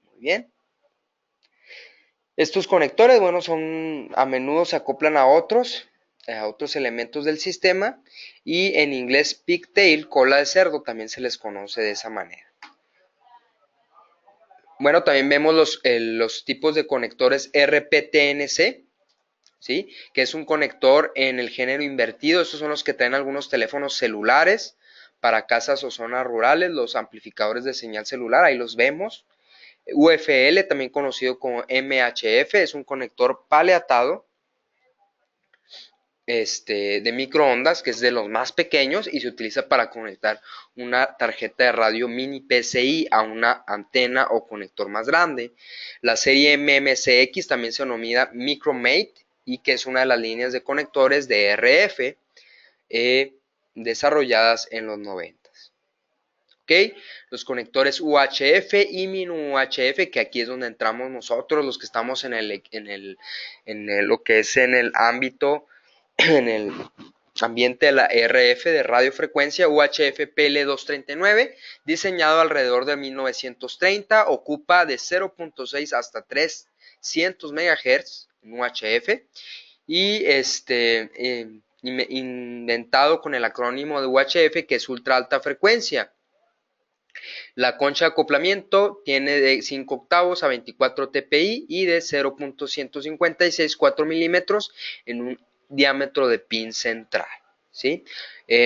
B: Muy bien. Estos conectores, bueno, a menudo se acoplan a otros elementos del sistema, y en inglés pigtail, cola de cerdo, también se les conoce de esa manera. Bueno, también vemos los tipos de conectores RPTNC, ¿sí? Que es un conector en el género invertido. Estos son los que traen algunos teléfonos celulares para casas o zonas rurales, los amplificadores de señal celular, ahí los vemos. UFL, también conocido como MHF, es un conector paleatado de microondas, que es de los más pequeños y se utiliza para conectar una tarjeta de radio mini PCI a una antena o conector más grande. La serie MMCX también se denomina Micromate, y que es una de las líneas de conectores de RF desarrolladas en los 90. ¿Okay? Los conectores UHF y mini UHF, que aquí es donde entramos nosotros, los que estamos lo que es en el ámbito, en el ambiente de la RF de radiofrecuencia. UHF PL239, diseñado alrededor de 1930, ocupa de 0.6 hasta 300 MHz en UHF, y inventado con el acrónimo de UHF, que es ultra alta frecuencia. La concha de acoplamiento tiene de 5 octavos a 24 TPI y de 0.156 milímetros en un diámetro de pin central, ¿sí?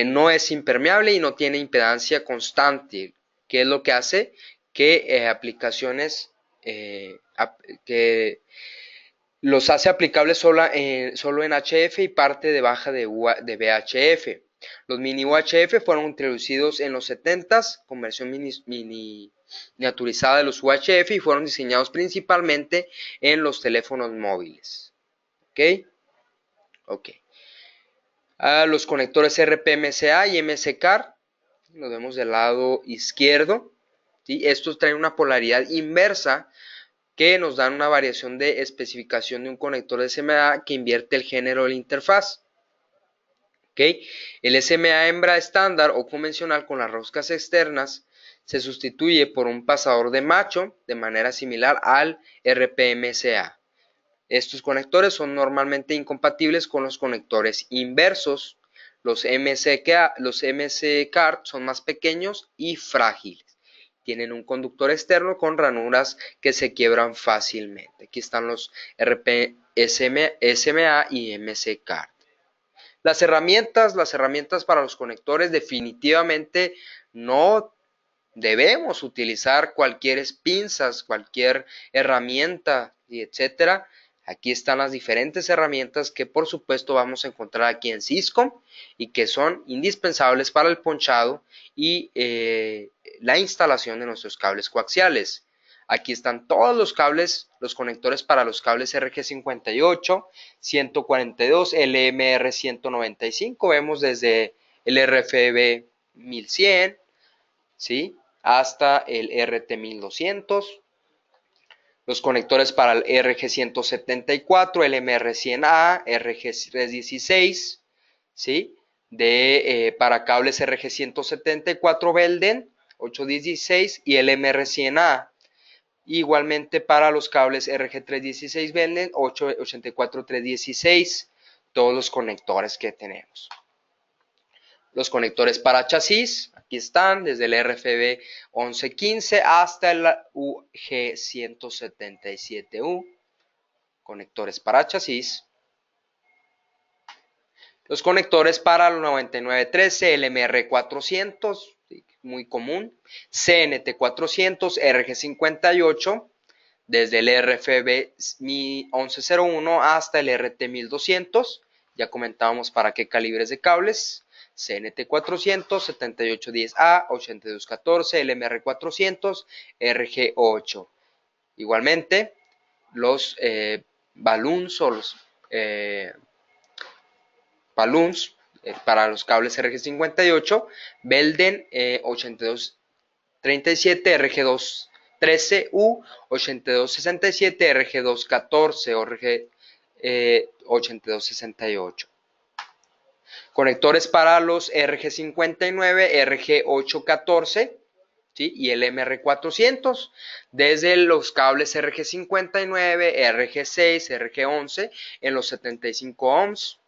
B: No es impermeable y no tiene impedancia constante, que es lo que hace que aplicaciones que los hace aplicables solo en HF y parte de baja de VHF. Los mini UHF fueron introducidos en los 70s con versión miniaturizada de los UHF y fueron diseñados principalmente en los teléfonos móviles. ¿Ok? Los conectores RPMCA y MCCAR, los vemos del lado izquierdo, ¿sí? Estos traen una polaridad inversa que nos dan una variación de especificación de un conector de SMA que invierte el género de la interfaz. ¿Okay? El SMA hembra estándar o convencional con las roscas externas se sustituye por un pasador de macho de manera similar al RPMCA. Estos conectores son normalmente incompatibles con los conectores inversos. Los MC Card son más pequeños y frágiles. Tienen un conductor externo con ranuras que se quiebran fácilmente. Aquí están los SMA y MC Card. Las herramientas para los conectores definitivamente no debemos utilizar cualquier pinzas, cualquier herramienta, y etcétera. Aquí están las diferentes herramientas que por supuesto vamos a encontrar aquí en Syscom y que son indispensables para el ponchado y la instalación de nuestros cables coaxiales. Aquí están todos los cables, los conectores para los cables RG58, 142, LMR 195, vemos desde el RFB 1100, ¿sí? Hasta el RT1200. Los conectores para el RG174, LMR100A, RG316, ¿sí? Para cables RG174 Belden 816 y LMR100A. Igualmente para los cables RG316 Belden 884-316, todos los conectores que tenemos. Los conectores para chasis, aquí están, desde el RFB 1115 hasta el UG177U. Conectores para chasis. Los conectores para el 9913, LMR400, muy común. CNT400, RG58, desde el RFB 1101 hasta el RT1200. Ya comentábamos para qué calibres de cables. CNT400, 7810A, 8214, LMR400, RG8. Igualmente, los balloons o los balloons para los cables RG58, Belden 8237, RG213U, 8267, RG214 o RG8268. Conectores para los RG59, RG814, ¿sí? Y el MR400, desde los cables RG59, RG6, RG11 en los 75 ohms.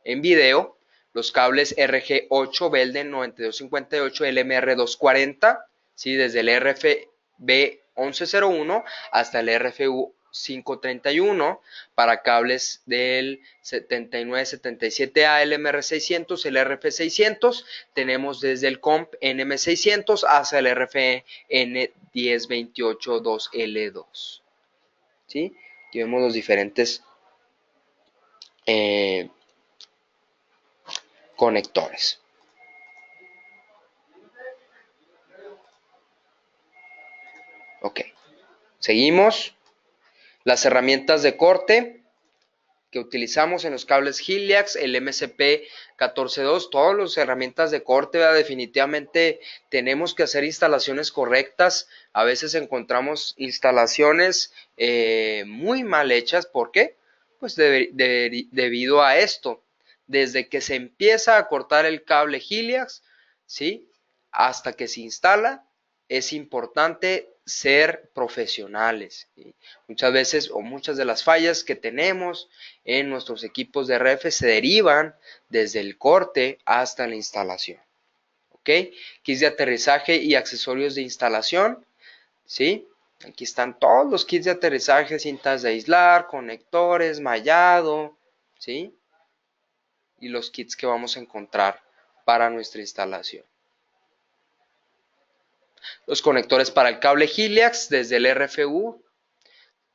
B: En video, los cables RG8 Belden 9258, LMR240, ¿sí? Desde el RFB 1101 hasta el RFU 531 para cables del 7977A, LMR600, el RF600. Tenemos desde el COMP NM600 hasta el RF N1028-2L2. ¿Sí? Aquí vemos los diferentes conectores. Ok. Seguimos. Las herramientas de corte que utilizamos en los cables Hiliax, el MCP 14.2, todas las herramientas de corte, definitivamente tenemos que hacer instalaciones correctas. A veces encontramos instalaciones muy mal hechas. ¿Por qué? Pues debido a esto. Desde que se empieza a cortar el cable Hiliax, ¿sí? Hasta que se instala, es importante ser profesionales, ¿sí? Muchas veces o muchas de las fallas que tenemos en nuestros equipos de RF se derivan desde el corte hasta la instalación. ¿Ok? Kits de aterrizaje y accesorios de instalación, ¿sí? Aquí están todos los kits de aterrizaje, cintas de aislar, conectores, mallado, ¿sí? Y los kits que vamos a encontrar para nuestra instalación. Los conectores para el cable Hiliax desde el RFU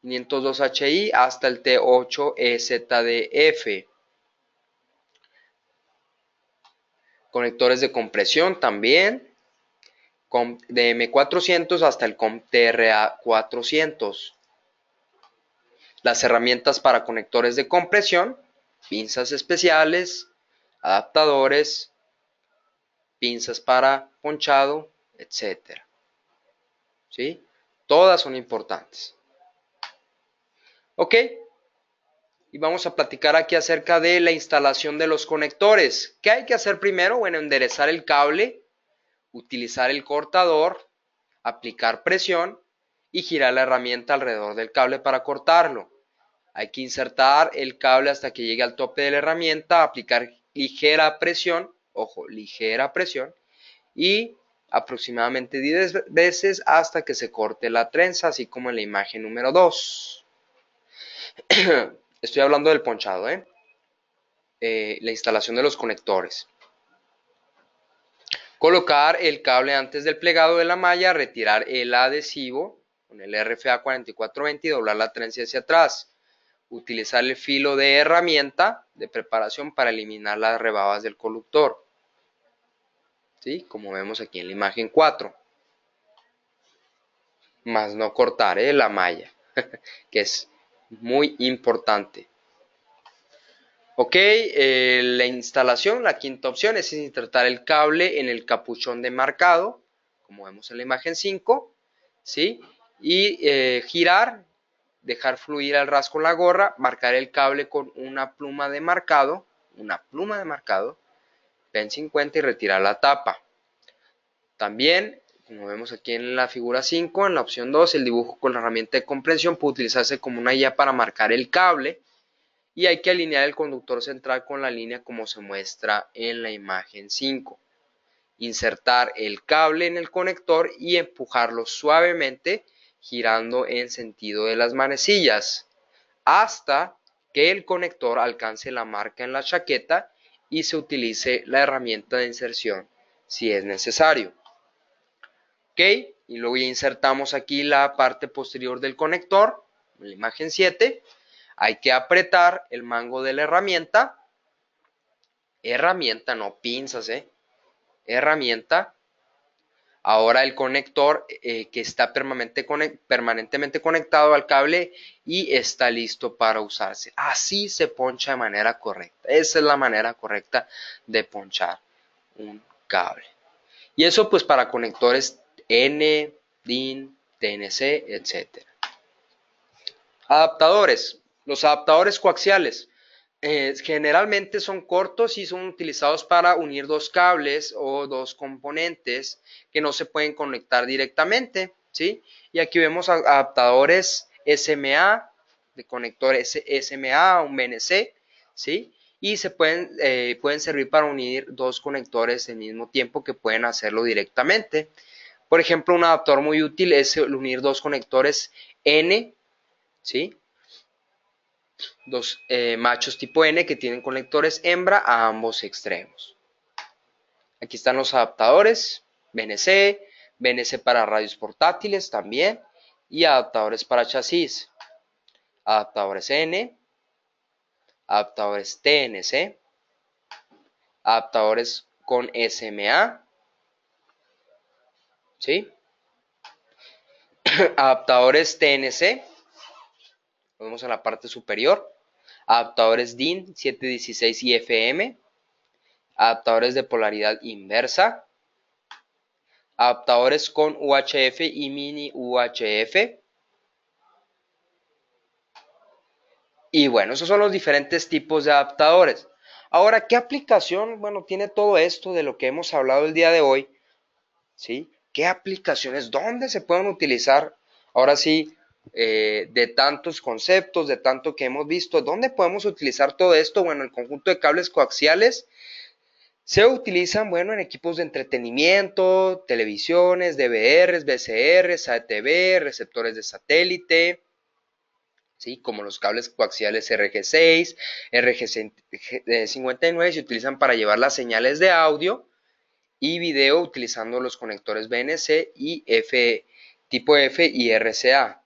B: 502HI hasta el T8EZDF. Conectores de compresión también, de M400 hasta el COM TRA400. Las herramientas para conectores de compresión, pinzas especiales, adaptadores, pinzas para ponchado, etc. ¿Sí? Todas son importantes. Ok. Y vamos a platicar aquí acerca de la instalación de los conectores. ¿Qué hay que hacer primero? Bueno, enderezar el cable, utilizar el cortador, aplicar presión y girar la herramienta alrededor del cable para cortarlo. Hay que insertar el cable hasta que llegue al tope de la herramienta, aplicar ligera presión ojo, ligera presión, y aproximadamente 10 veces hasta que se corte la trenza, así como en la imagen número 2. Estoy hablando del ponchado, la instalación de los conectores. Colocar el cable antes del plegado de la malla, retirar el adhesivo con el RFA 4420 y doblar la trenza hacia atrás. Utilizar el filo de herramienta de preparación para eliminar las rebabas del conductor. ¿Sí? Como vemos aquí en la imagen 4. Más no cortar la malla, que es muy importante. Ok, la instalación, la quinta opción es insertar el cable en el capuchón de marcado, como vemos en la imagen 5, ¿sí? Y girar, dejar fluir al ras con la gorra, marcar el cable con una pluma de marcado, pen 50 y retirar la tapa. También, como vemos aquí en la figura 5, en la opción 2, el dibujo con la herramienta de comprensión puede utilizarse como una guía para marcar el cable. Y hay que alinear el conductor central con la línea como se muestra en la imagen 5. Insertar el cable en el conector y empujarlo suavemente girando en sentido de las manecillas hasta que el conector alcance la marca en la chaqueta y se utilice la herramienta de inserción si es necesario. Ok, y luego ya insertamos aquí la parte posterior del conector, en la imagen 7. Hay que apretar el mango de la herramienta, no pinzas, herramienta. Ahora el conector que está permanentemente conectado al cable y está listo para usarse. Así se poncha de manera correcta. Esa es la manera correcta de ponchar un cable. Y eso pues para conectores N, DIN, TNC, etc. Adaptadores. Los adaptadores coaxiales generalmente son cortos y son utilizados para unir dos cables o dos componentes que no se pueden conectar directamente, ¿sí? Y aquí vemos adaptadores SMA, de conector SMA a un BNC, ¿sí? Y pueden servir para unir dos conectores al mismo tiempo que pueden hacerlo directamente. Por ejemplo, un adaptador muy útil es unir dos conectores N, ¿sí? Dos machos tipo N que tienen conectores hembra a ambos extremos. Aquí están los adaptadores BNC, BNC para radios portátiles también y adaptadores para chasis. Adaptadores N, adaptadores TNC, adaptadores con SMA, ¿sí? Adaptadores TNC, lo vemos en la parte superior. Adaptadores DIN 716 y FM, adaptadores de polaridad inversa, adaptadores con UHF y mini UHF. Y bueno, esos son los diferentes tipos de adaptadores. Ahora, ¿qué aplicación, tiene todo esto de lo que hemos hablado el día de hoy? ¿Sí? ¿Qué aplicaciones? ¿Dónde se pueden utilizar? Ahora sí, de tantos conceptos, de tanto que hemos visto, ¿dónde podemos utilizar todo esto? Bueno, el conjunto de cables coaxiales se utilizan, en equipos de entretenimiento, televisiones, DVRs, VCRs, ATV, receptores de satélite, ¿sí? Como los cables coaxiales RG6, RG59 se utilizan para llevar las señales de audio y video utilizando los conectores BNC y tipo F y RCA.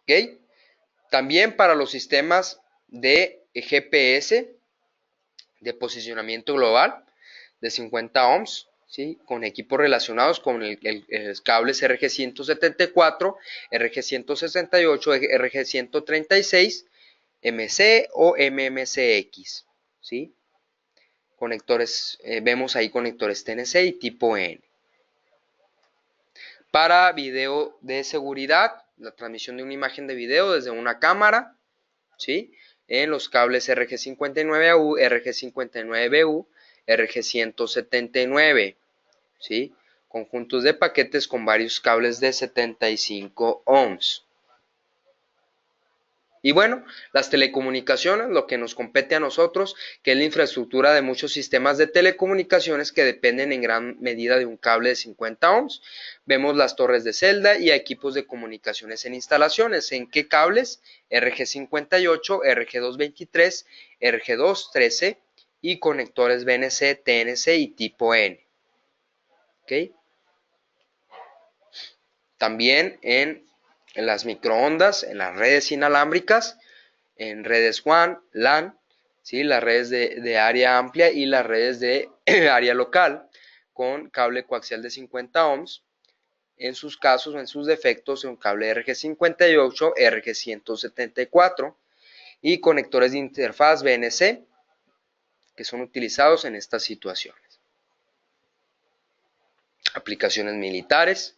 B: ¿Ok? También para los sistemas de GPS de posicionamiento global de 50 ohms, ¿sí? Con equipos relacionados con los cables RG174, RG168, RG136, MC o MMCX, ¿sí? Conectores, vemos ahí conectores TNC y tipo N. Para video de seguridad, la transmisión de una imagen de video desde una cámara, ¿sí? En los cables RG59AU, RG59BU, RG179, ¿sí? Conjuntos de paquetes con varios cables de 75 ohms. Y bueno, las telecomunicaciones, lo que nos compete a nosotros, que es la infraestructura de muchos sistemas de telecomunicaciones que dependen en gran medida de un cable de 50 ohms. Vemos las torres de celda y equipos de comunicaciones en instalaciones. ¿En qué cables? RG58, RG223, RG213 y conectores BNC, TNC y tipo N. ¿Okay? También en las microondas, en las redes inalámbricas, en redes WAN, LAN, ¿sí? Las redes de área amplia y las redes de área local con cable coaxial de 50 ohms. En sus casos o en sus defectos, un cable RG58, RG174 y conectores de interfaz BNC que son utilizados en estas situaciones. Aplicaciones militares,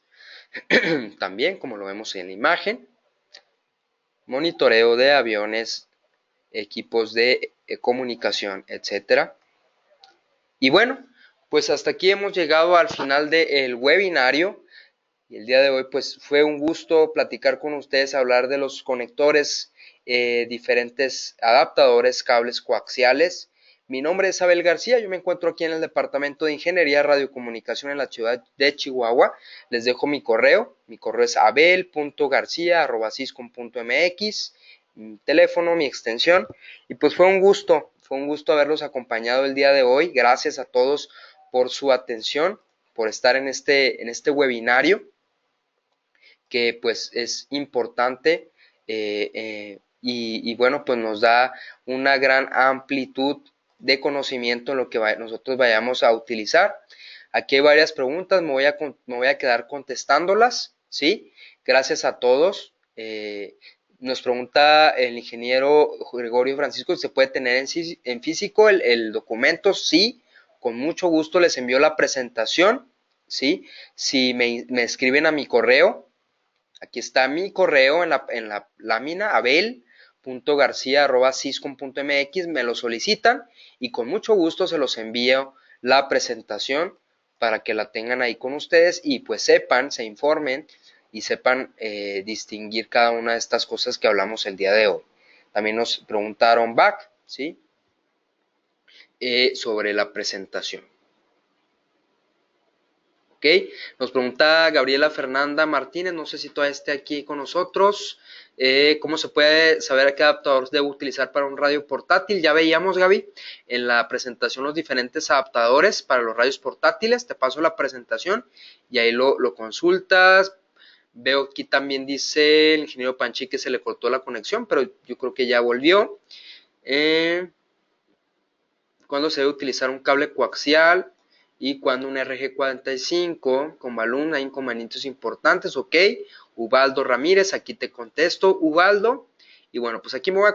B: también como lo vemos en la imagen, monitoreo de aviones, equipos de comunicación, etcétera. Y bueno, pues hasta aquí hemos llegado al final del webinario. Y el día de hoy pues fue un gusto platicar con ustedes, hablar de los conectores, diferentes adaptadores, cables coaxiales. Mi nombre es Abel García, yo me encuentro aquí en el Departamento de Ingeniería Radiocomunicación en la ciudad de Chihuahua. Les dejo mi correo es abel.garcia@siscom.mx, mi teléfono, mi extensión. Y pues fue un gusto haberlos acompañado el día de hoy. Gracias a todos por su atención, por estar en este webinario, que pues es importante, y bueno, pues nos da una gran amplitud de conocimiento en lo que nosotros vayamos a utilizar. Aquí hay varias preguntas, me voy a quedar contestándolas, ¿sí? Gracias a todos. Nos pregunta el ingeniero Gregorio Francisco, ¿se puede tener en físico el documento? Sí, con mucho gusto les envío la presentación, ¿sí? Si me escriben a mi correo, aquí está mi correo en la lámina, abel.garcia@siscom.mx, me lo solicitan y con mucho gusto se los envío la presentación para que la tengan ahí con ustedes y pues sepan, se informen y sepan distinguir cada una de estas cosas que hablamos el día de hoy. También nos preguntaron back, ¿sí? Sobre la presentación. ¿Okay? Nos pregunta Gabriela Fernanda Martínez, no sé si todavía esté aquí con nosotros. ¿Cómo se puede saber qué adaptador debo utilizar para un radio portátil? Ya veíamos, Gaby, en la presentación los diferentes adaptadores para los radios portátiles. Te paso la presentación y ahí lo consultas. Veo aquí también dice el ingeniero Panchi que se le cortó la conexión, pero yo creo que ya volvió. ¿Cuándo se debe utilizar un cable coaxial? Y cuando un RG45 con balón, hay inconvenientes importantes, ok. Ubaldo Ramírez, aquí te contesto, Ubaldo. Y bueno, pues aquí me voy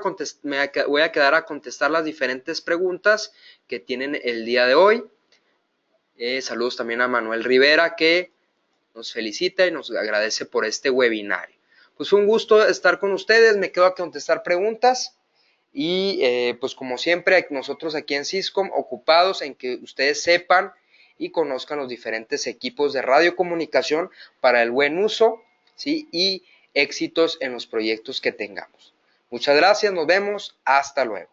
B: a quedar a contestar las diferentes preguntas que tienen el día de hoy. Saludos también a Manuel Rivera, que nos felicita y nos agradece por este webinario. Pues fue un gusto estar con ustedes, me quedo a contestar preguntas. Y pues como siempre, nosotros aquí en Siscom ocupados en que ustedes sepan y conozcan los diferentes equipos de radiocomunicación para el buen uso, ¿sí? Y éxitos en los proyectos que tengamos. Muchas gracias, nos vemos, hasta luego.